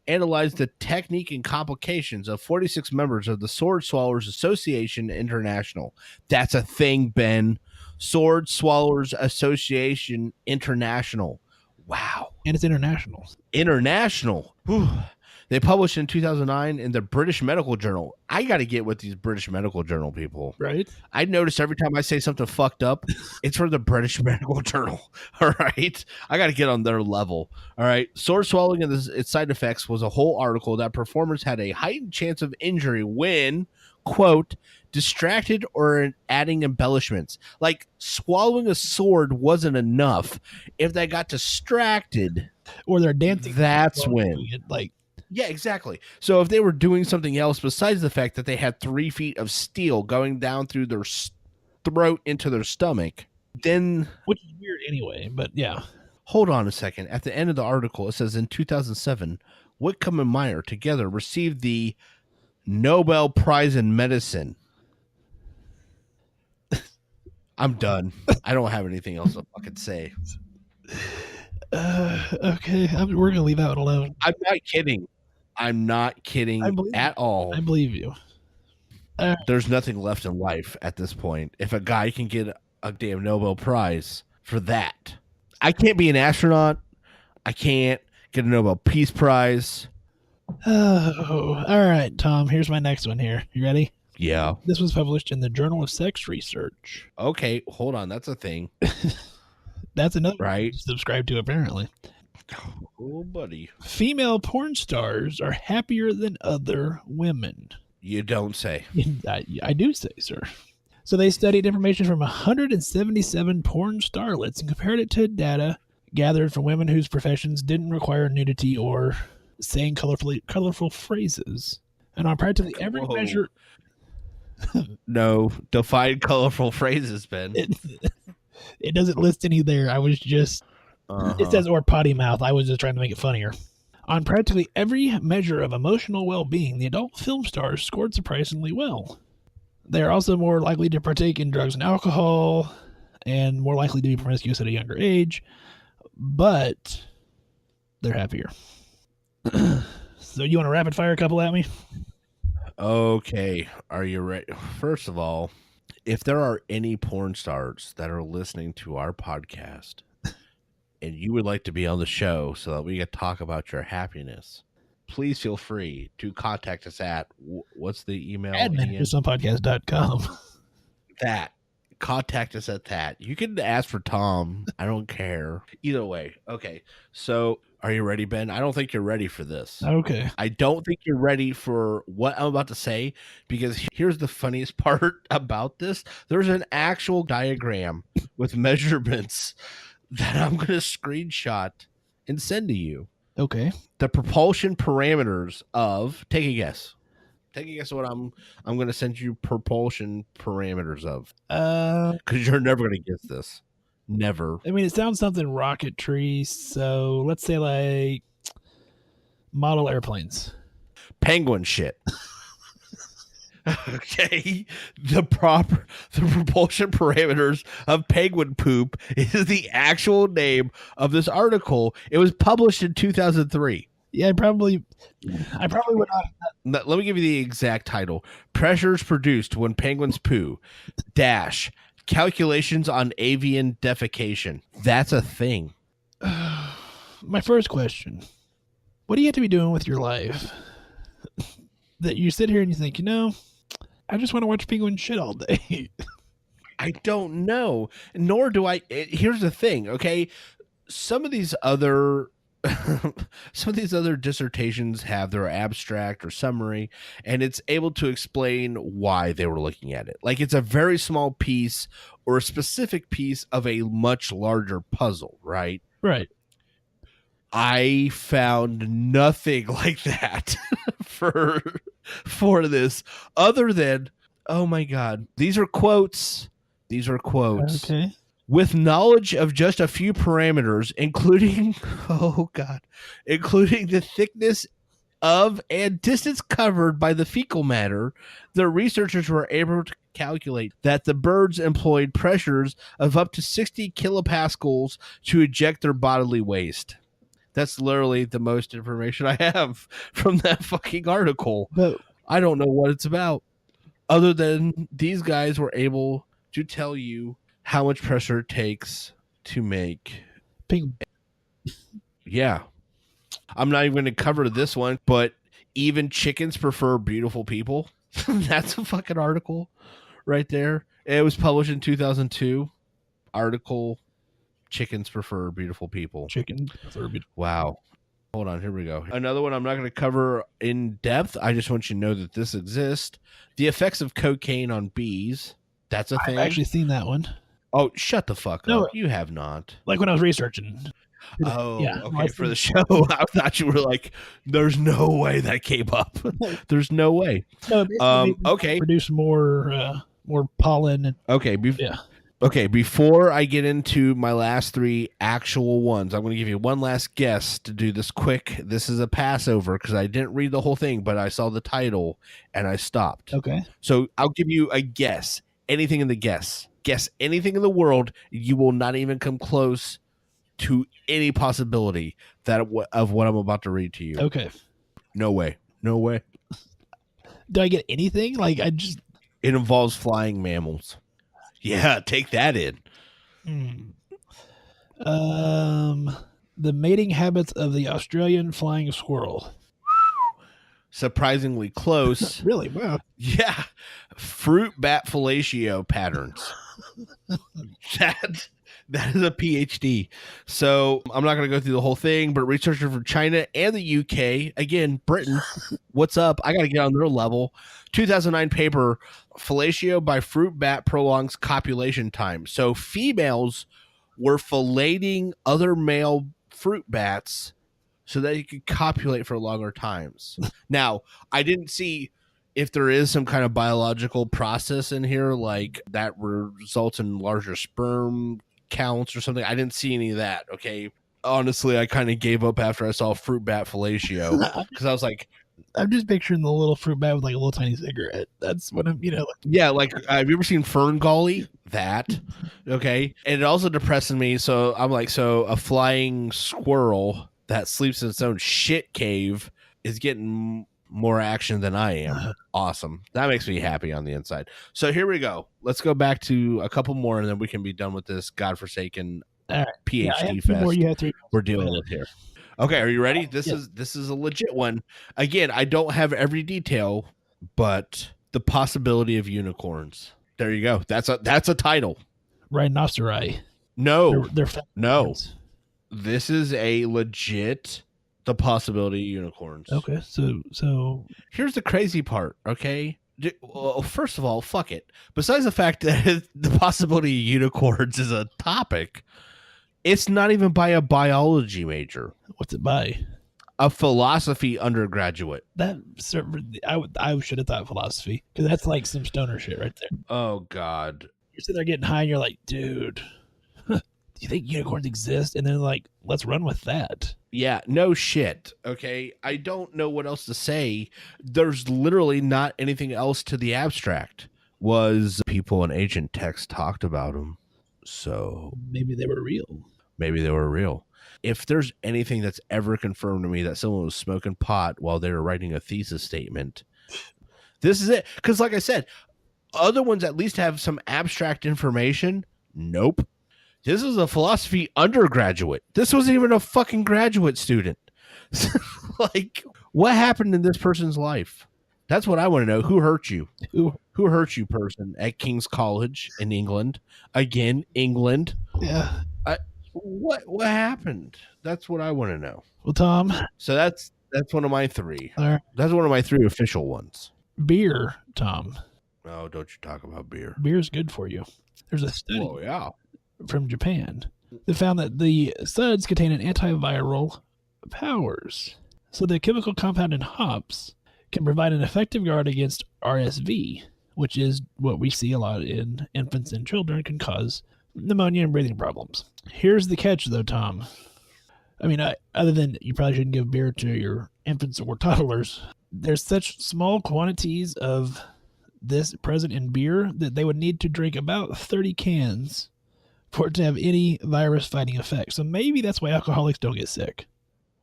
analyzed the technique and complications of 46 members of the Sword Swallowers Association International. That's a thing, Ben. Sword Swallowers Association International. Wow. And it's international. International. Whew. They published in 2009 in the British Medical Journal. I got to get with these British Medical Journal people. Right. I notice every time I say something fucked up, it's from the British Medical Journal. All right. I got to get on their level. All right. Sword swallowing and its side effects was a whole article that performers had a heightened chance of injury when, quote, distracted or adding embellishments. Like swallowing a sword wasn't enough. If they got distracted, Or they're dancing. that's when. Like, Yeah, exactly. So if they were doing something else besides the fact that they had 3 feet of steel going down through their throat into their stomach, then... Which is weird anyway, but yeah. Hold on a second. At the end of the article, it says in 2007, Whitcomb and Meyer together received the Nobel Prize in Medicine. I'm done. I don't have anything else to fucking say. Okay, we're gonna leave that one alone. I'm not kidding. I'm not kidding at all. I believe you. There's nothing left in life at this point. If a guy can get a damn Nobel Prize for that, I can't be an astronaut. I can't get a Nobel Peace Prize. Oh, all right, Tom. Here's my next one here. You ready? Yeah. This was published in the Journal of Sex Research. Okay, hold on. That's a thing. That's another right. To subscribe to, apparently. Oh, buddy. Female porn stars are happier than other women. You don't say. I do say, sir. So they studied information from 177 porn starlets and compared it to data gathered from women whose professions didn't require nudity or saying colorful phrases. And on practically every measure... No, define colorful phrases, Ben. It doesn't list any there. I was just... It says, or potty mouth. I was just trying to make it funnier. On practically every measure of emotional well-being, the adult film stars scored surprisingly well. They are also more likely to partake in drugs and alcohol, and more likely to be promiscuous at a younger age, but they're happier. So you want to rapid fire a couple at me? Okay, are you ready? First of all, if there are any porn stars that are listening to our podcast and you would like to be on the show so that we can talk about your happiness, please feel free to contact us at, what's the email? admin@justsomepodcast.com. That. Contact us at that. You can ask for Tom. I don't care. Either way. Okay, so are you ready, Ben? I don't think you're ready for this. Okay. I don't think you're ready for what I'm about to say, because here's the funniest part about this. There's an actual diagram with measurements that I'm going to screenshot and send to you. Okay. The propulsion parameters of, take a guess. Take a guess what I'm going to send you propulsion parameters of. Because you're never going to guess this. Never. I mean, it sounds something rocketry, so let's say like model airplanes. Penguin shit. Okay. The propulsion parameters of penguin poop is the actual name of this article. It was published in 2003. Yeah, I probably would not. Let me give you the exact title. Pressures produced when penguins poo. Dash. Calculations on avian defecation. That's a thing. My first question. What do you have to be doing with your life that you sit here and you think, I just want to watch penguin shit all day? I don't know. Nor do I. Here's the thing, okay? Some of these other dissertations have their abstract or summary, and it's able to explain why they were looking at it. Like it's a very small piece or a specific piece of a much larger puzzle, right? Right. I found nothing like that for this, other than, oh my God, these are quotes. Okay. With knowledge of just a few parameters, including the thickness of and distance covered by the fecal matter, the researchers were able to calculate that the birds employed pressures of up to 60 kilopascals to eject their bodily waste. That's literally the most information I have from that fucking article. But I don't know what it's about, other than these guys were able to tell you how much pressure it takes to make penguin. Yeah. I'm not even going to cover this one, but even chickens prefer beautiful people. That's a fucking article right there. It was published in 2002. Article, chickens prefer beautiful people. Chicken. Wow. Hold on, here we go. Another one I'm not going to cover in depth. I just want you to know that this exists. The effects of cocaine on bees. That's a thing. I've actually seen that one. Oh, shut the fuck No. up. You have not. Like when I was researching. Oh, Yeah, okay. For the show, I thought you were like, there's no way that came up. There's no way. No, okay. Produce more pollen. And, Okay. yeah. Okay, before I get into my last three actual ones, I'm going to give you one last guess to do this quick. This is a Passover because I didn't read the whole thing, but I saw the title and I stopped. Okay. So I'll give you a guess. Anything in the guess. Guess anything in the world. You will not even come close to any possibility of what I'm about to read to you. Okay. No way. No way. Do I get anything? Like I just. It involves flying mammals. Yeah, take that in. The mating habits of the Australian flying squirrel. Surprisingly close. Really? Wow. Yeah. Fruit bat fellatio patterns. That is a PhD. So I'm not going to go through the whole thing, but researchers from China and the UK, again, Britain, what's up? I got to get on their level. 2009 paper, fellatio by fruit bat prolongs copulation time. So females were filleting other male fruit bats so that you could copulate for longer times. Now, I didn't see if there is some kind of biological process in here, like that results in larger sperm counts or something. I didn't see any of that. Okay. Honestly, I kind of gave up after I saw fruit bat fellatio because I was like, I'm just picturing the little fruit bat with like a little tiny cigarette. That's what I'm, yeah, like, have you ever seen Fern Gully? That, okay. And it also depresses me. So I'm like, so a flying squirrel that sleeps in its own shit cave is getting more action than I am. Awesome. That makes me happy on the inside. So here we go. Let's go back to a couple more and then we can be done with this godforsaken PhD fest we're dealing with here. Okay, are you ready? This is a legit one. Again, I don't have every detail, but the possibility of unicorns. There you go. That's a title. Rhinoceri. No. They're no. This is a legit the possibility of unicorns. Okay, so here's the crazy part, okay? Well, first of all, fuck it. Besides the fact that the possibility of unicorns is a topic, it's not even by a biology major. What's it by? A philosophy undergraduate. That I should have thought philosophy because that's like some stoner shit right there. Oh God! You're sitting there getting high and you're like, dude, do you think unicorns exist? And then like, let's run with that. Yeah, no shit. Okay, I don't know what else to say. There's literally not anything else to the abstract. Was people in ancient texts talked about them, so maybe they were real. Maybe they were real. If there's anything that's ever confirmed to me that someone was smoking pot while they were writing a thesis statement, this is it. Because like I said, other ones at least have some abstract information. Nope. This is a philosophy undergraduate. This wasn't even a fucking graduate student. Like, what happened in this person's life? That's what I want to know. Who hurt you? Who hurt you, person, at King's College in England? Again, England. Yeah. What happened? That's what I want to know. Well, Tom. So that's one of my three. All right. That's one of my three official ones. Beer, Tom. Oh, don't you talk about beer. Beer's good for you. There's a study from Japan that found that the suds contain an antiviral powers. So the chemical compound in hops can provide an effective guard against RSV, which is what we see a lot in infants and children, can cause pneumonia and breathing problems. Here's the catch, though, Tom. I mean, other than you probably shouldn't give beer to your infants or toddlers, there's such small quantities of this present in beer that they would need to drink about 30 cans for it to have any virus-fighting effect. So maybe that's why alcoholics don't get sick.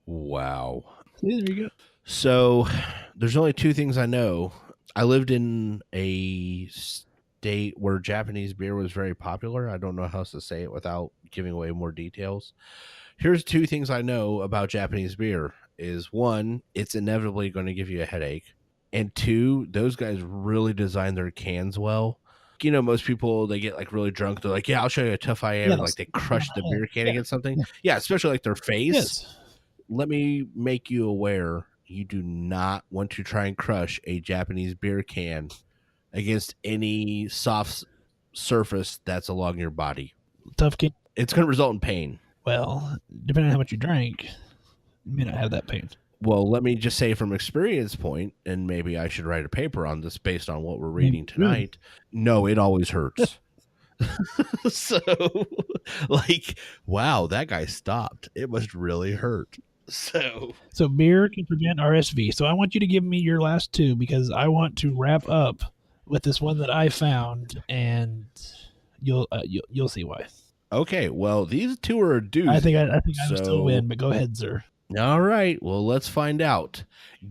Wow. See, there you go. So there's only two things I know. I lived in a state where Japanese beer was very popular. I don't know how else to say it without giving away more details. Here's two things I know about Japanese beer. is one, it's inevitably going to give you a headache. And two, those guys really design their cans well. You know, most people, they get like really drunk. They're like, yeah, I'll show you how tough I am. Yes. And like they crush the beer can Yeah. against something. Yeah. Yeah, especially like their face. Yes. Let me make you aware, you do not want to try and crush a Japanese beer can against any soft surface that's along your body. Tough can. It's going to result in pain. Well, depending on how much you drank, you may not have that pain. Well, let me just say from experience point, and maybe I should write a paper on this based on what we're reading tonight. No, it always hurts. So, like, wow, that guy stopped. It must really hurt. So beer can prevent RSV. So I want you to give me your last two because I want to wrap up with this one that I found, and you'll see why. Okay, well, these two are a doozy. I think I still win, but go ahead, sir. All right, well, let's find out.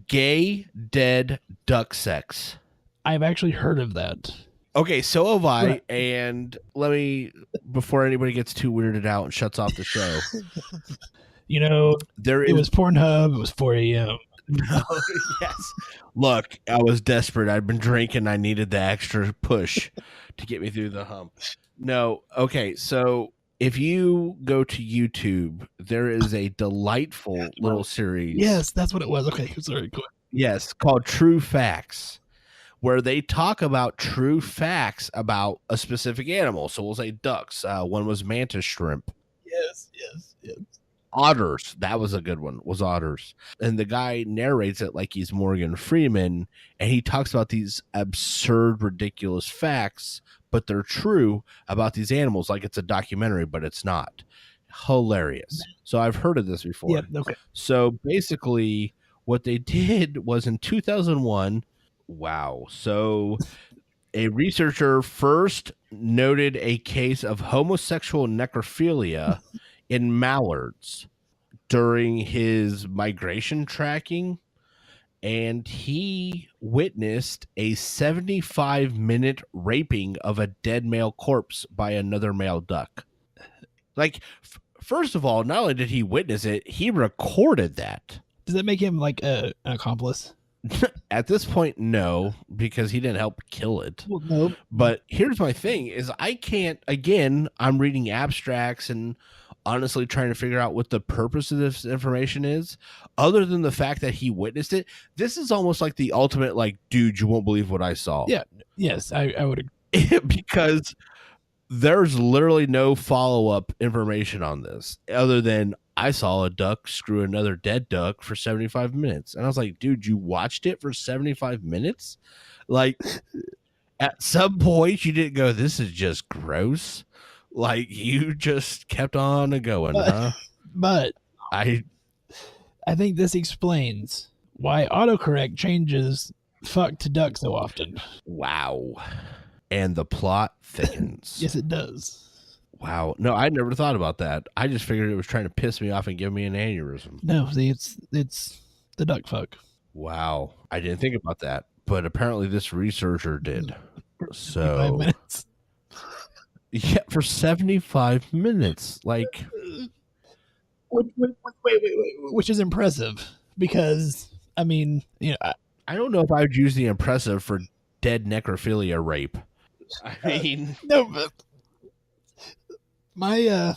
Gay dead duck sex. I've actually heard of that. Okay, so have I. Right. And let me, before anybody gets too weirded out and shuts off the show, You know, it was Pornhub. It was 4 a.m. No, yes. Look, I was desperate. I'd been drinking. I needed the extra push to get me through the hump. No, okay. So if you go to YouTube, there is a delightful little series. Yes, that's what it was. Okay, sorry. Go ahead. Yes, called True Facts, where they talk about true facts about a specific animal. So we'll say ducks. One was mantis shrimp. Yes. Otters, that was a good one, was otters. And the guy narrates it like he's Morgan Freeman, and he talks about these absurd, ridiculous facts, but they're true about these animals, like it's a documentary, but it's not. Hilarious. So I've heard of this before. Yeah, okay. So basically, what they did was in 2001, wow. So a researcher first noted a case of homosexual necrophilia in mallards during his migration tracking, and he witnessed a 75-minute raping of a dead male corpse by another male duck. Like, first of all, not only did he witness it, he recorded that. Does that make him like an accomplice? At this point, no, because he didn't help kill it. Well, no. But here's my thing is I can't, again, I'm reading abstracts and honestly trying to figure out what the purpose of this information is, other than the fact that he witnessed it. This is almost like the ultimate, like, dude, you won't believe what I saw. Yeah. Yes, I would agree. Because there's literally no follow-up information on this other than I saw a duck screw another dead duck for 75 minutes. And I was like, dude, you watched it for 75 minutes? Like, at some point you didn't go, this is just gross. Like, you just kept on going, huh? But I think this explains why autocorrect changes fuck to duck so often. Wow. And the plot thickens. Yes, it does. Wow. No, I never thought about that. I just figured it was trying to piss me off and give me an aneurysm. No, see, it's the duck fuck. Wow. I didn't think about that. But apparently this researcher did. So 5 minutes. Yeah, for 75 minutes. Like, Wait, which is impressive because, I mean, you know, I don't know if I would use the impressive for dead necrophilia rape. I mean, no, but my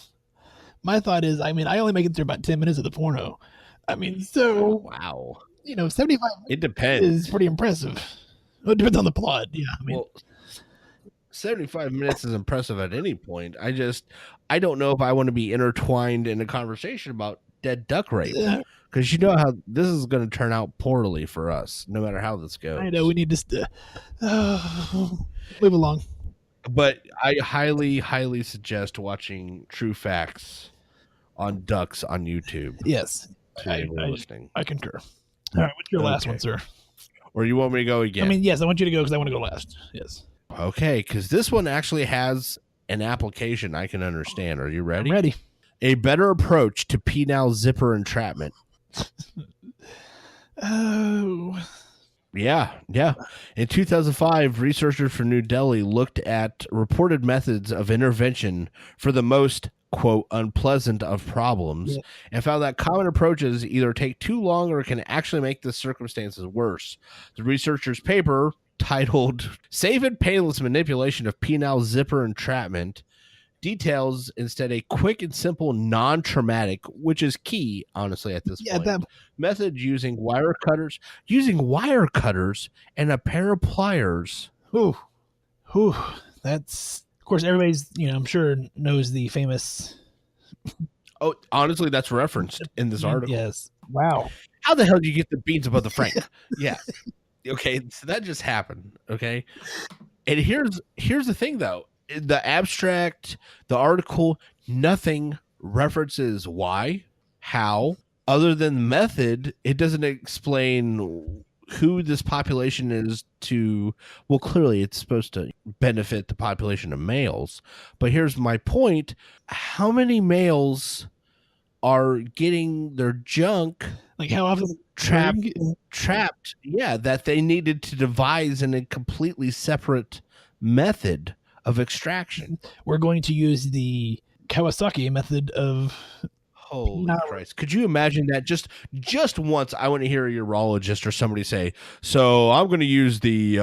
thought is, I mean, I only make it through about 10 minutes of the porno. I mean, so, wow. 75 It depends. is pretty impressive. Well, it depends on the plot. Yeah, I mean, Well, 75 minutes is impressive at any point. I don't know if I want to be intertwined in a conversation about dead duck rape. Because you know how this is going to turn out poorly for us, no matter how this goes. I know we need to move along. But I highly, highly suggest watching True Facts on ducks on YouTube. Yes, To anyone listening. I concur. All right, what's your last one, sir? Or you want me to go again? I mean, yes, I want you to go because I want to go last. Yes. Okay, because this one actually has an application I can understand. Are you ready? I'm ready. A better approach to penile zipper entrapment. Oh. Yeah. In 2005, researchers from New Delhi looked at reported methods of intervention for the most quote, unpleasant of problems, Yeah. and found that common approaches either take too long or can actually make the circumstances worse. The researchers' paper, titled Safe and Painless Manipulation of Penile Zipper Entrapment, details instead a quick and simple, non-traumatic, which is key, honestly, at this point, method using wire cutters and a pair of pliers. Whew. That's, of course, everybody's, I'm sure knows the famous. Oh, honestly, that's referenced in this article. Yes. Wow. How the hell do you get the beans above the Frank? Yeah. Okay, so that just happened. Okay. And here's the thing, though. The abstract, the article, nothing references why, how, other than the method. It doesn't explain who this population is to. Well, clearly it's supposed to benefit the population of males. But here's my point. How many males are getting their junk, like how often trapped? Yeah, that they needed to devise in a completely separate method of extraction. We're going to use the Kawasaki method of. Holy Christ. Could you imagine that? Just once, I want to hear a urologist or somebody say, so I'm going to use the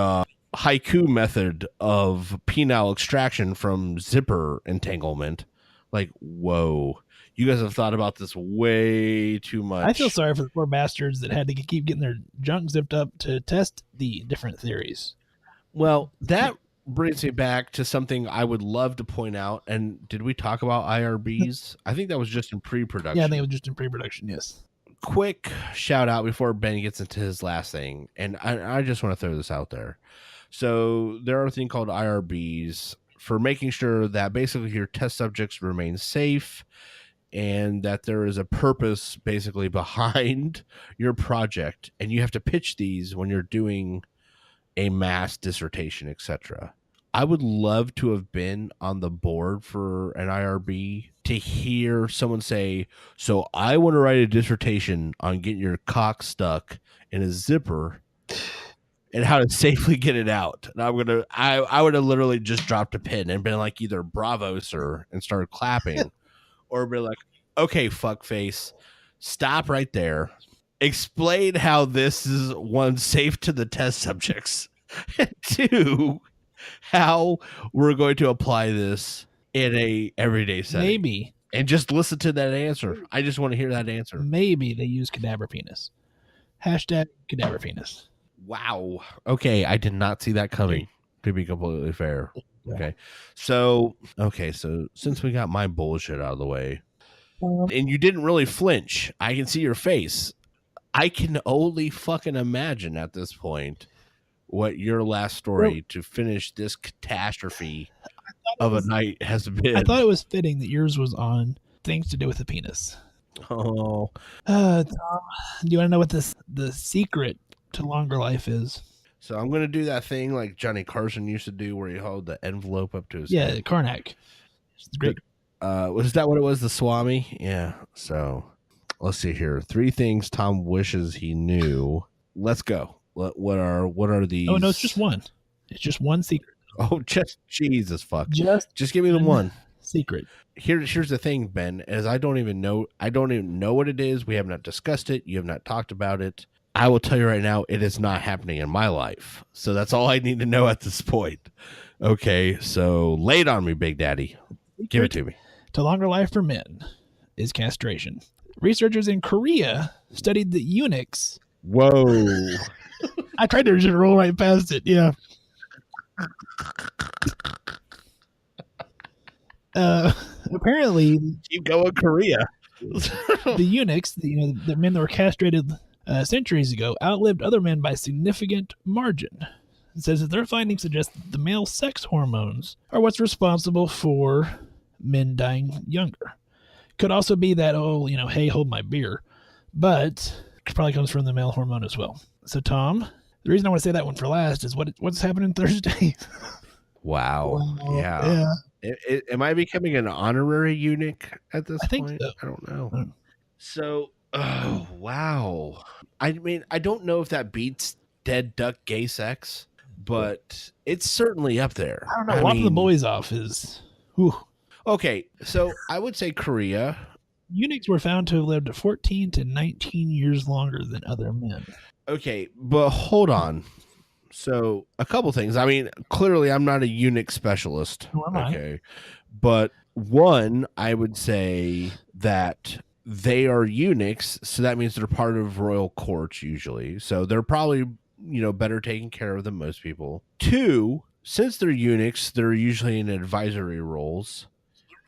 haiku method of penile extraction from zipper entanglement. Like, whoa. You guys have thought about this way too much. I feel sorry for the poor bastards that had to keep getting their junk zipped up to test the different theories. Well, that brings me back to something I would love to point out. And did we talk about IRBs? I think that was just in pre-production. Yeah, I think it was just in pre-production, yes. Quick shout out before Ben gets into his last thing. And I just want to throw this out there. So there are a thing called IRBs for making sure that basically your test subjects remain safe and that there is a purpose basically behind your project. And you have to pitch these when you're doing a mass dissertation, etc. I would love to have been on the board for an IRB to hear someone say, so I want to write a dissertation on getting your cock stuck in a zipper and how to safely get it out. And I would have literally just dropped a pin and been like, either bravo, sir, and started clapping, or be like, okay, fuckface, stop right there. Explain how this is, one, safe to the test subjects, and two, how we're going to apply this in a everyday setting. Maybe. And just listen to that answer. I just want to hear that answer. Maybe they use cadaver penis. Hashtag cadaver penis. Wow. Okay, I did not see that coming, to be completely fair. Okay. So since we got my bullshit out of the way, and you didn't really flinch, I can see your face. I can only fucking imagine at this point what your last story to finish this catastrophe of a night has been. I thought it was fitting that yours was on things to do with the penis. Oh. Tom, do you want to know what the secret to longer life is? So I'm going to do that thing like Johnny Carson used to do where he held the envelope up to his head. Karnak. It's great. Was that what it was? The Swami? Yeah. So let's see here. 3 things Tom wishes he knew. Let's go. What are these? Oh no, it's just one. It's just one secret. Oh, just Jesus fuck. Just give me the one secret. Here's the thing, Ben, is I don't even know what it is. We have not discussed it. You have not talked about it. I will tell you right now, it is not happening in my life. So that's all I need to know at this point. Okay, so lay it on me, Big Daddy. Give it to me. To longer life for men is castration. Researchers in Korea studied the eunuchs. Whoa. I tried to just roll right past it. Yeah. Apparently, keep going, Korea. The eunuchs, the men that were castrated centuries ago, outlived other men by a significant margin. It says that their findings suggest that the male sex hormones are what's responsible for men dying younger. Could also be that, hey, hold my beer. But it probably comes from the male hormone as well. So, Tom, the reason I want to say that one for last is what's happening Thursday. Wow. Yeah. Am I becoming an honorary eunuch at this point? I think so. I don't know. So, oh, wow. I mean, I don't know if that beats dead duck gay sex, but it's certainly up there. I don't know. Lopping the boys off is... Whew. Okay, so I would say Korea. Eunuchs were found to have lived 14 to 19 years longer than other men. Okay, but hold on. So a couple things. I mean, clearly I'm not a eunuch specialist. Nor am I. Okay. But one, I would say that they are eunuchs, so that means they're part of royal courts usually. So they're probably, better taken care of than most people. Two, since they're eunuchs, they're usually in advisory roles.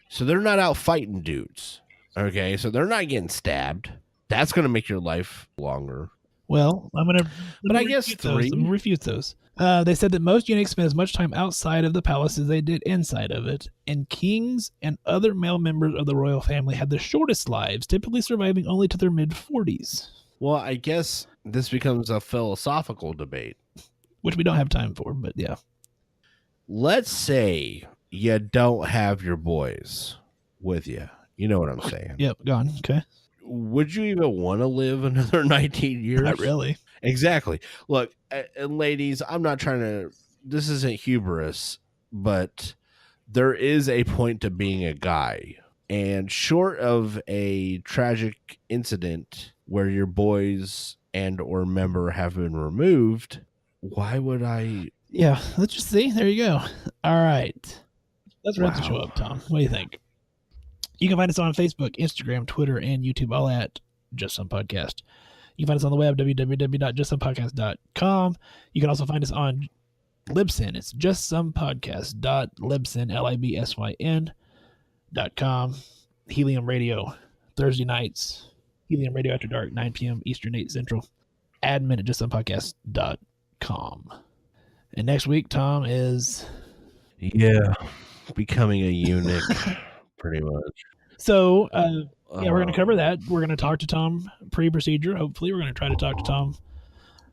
So they're not out fighting dudes. Okay, so they're not getting stabbed. That's going to make your life longer. Well, But I guess three. I'm going to refute those. They said that most eunuchs spent as much time outside of the palace as they did inside of it, and kings and other male members of the royal family had the shortest lives, typically surviving only to their mid-40s. Well, I guess this becomes a philosophical debate. Which we don't have time for, but yeah. Let's say you don't have your boys with you. You know what I'm saying? Yep, gone. Okay. Would you even want to live another 19 years? Not really. Exactly. Look, and ladies, I'm not trying to, this isn't hubris, but there is a point to being a guy. And short of a tragic incident where your boys and or member have been removed, why would I? Yeah, let's just see. There you go. All right. Let's wrap the Wow. show up, Tom. What do you think? You can find us on Facebook, Instagram, Twitter, and YouTube, all at Just Some Podcast. You can find us on the web, www.justsomepodcast.com. You can also find us on Libsyn. It's justsomepodcast.libsyn.com. Helium Radio, Thursday nights. Helium Radio After Dark, 9 p.m. Eastern, 8 Central. Admin at justsomepodcast.com. And next week, Tom, is... Yeah, becoming a eunuch, pretty much. So, yeah, we're going to cover that. We're going to talk to Tom pre-procedure. Hopefully, we're going to try to talk to Tom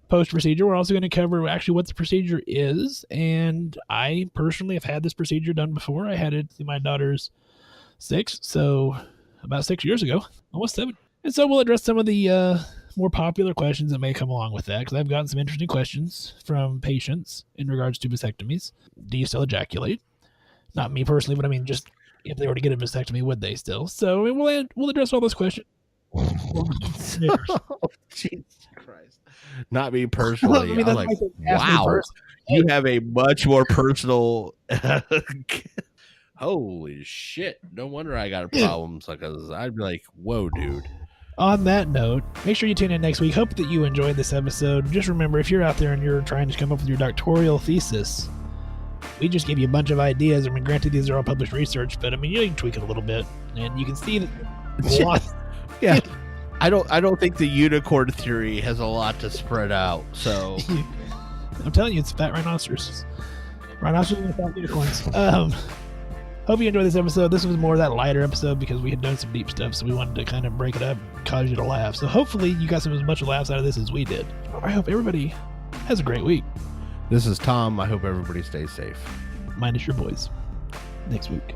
post-procedure. We're also going to cover actually what the procedure is. And I personally have had this procedure done before. I had it in my daughter's 6, so about 6 years ago, almost 7. And so we'll address some of the more popular questions that may come along with that, because I've gotten some interesting questions from patients in regards to vasectomies. Do you still ejaculate? Not me personally, but I mean, just if they were to get a vasectomy, would they still? So we'll address all those questions. Oh, Jesus Christ. Not me personally. I mean, I'm that's like, why I said ask me wow, first. you have a much more personal. Holy shit. No wonder I got problems. Because I'd be like, whoa, dude. On that note, make sure you tune in next week. Hope that you enjoyed this episode. Just remember, if you're out there and you're trying to come up with your doctoral thesis, we just gave you a bunch of ideas. I mean, granted, these are all published research, but I mean, you can tweak it a little bit, and you can see that there's a lot. Yeah. I don't think the unicorn theory has a lot to spread out. So I'm telling you, it's fat rhinoceros. Rhinoceros and fat unicorns. Hope you enjoyed this episode. This was more of that lighter episode because we had done some deep stuff, so we wanted to kind of break it up and cause you to laugh. So hopefully you got some as much laughs out of this as we did. I hope everybody has a great week. this is Tom. I hope everybody stays safe. Minus your boys. Next week.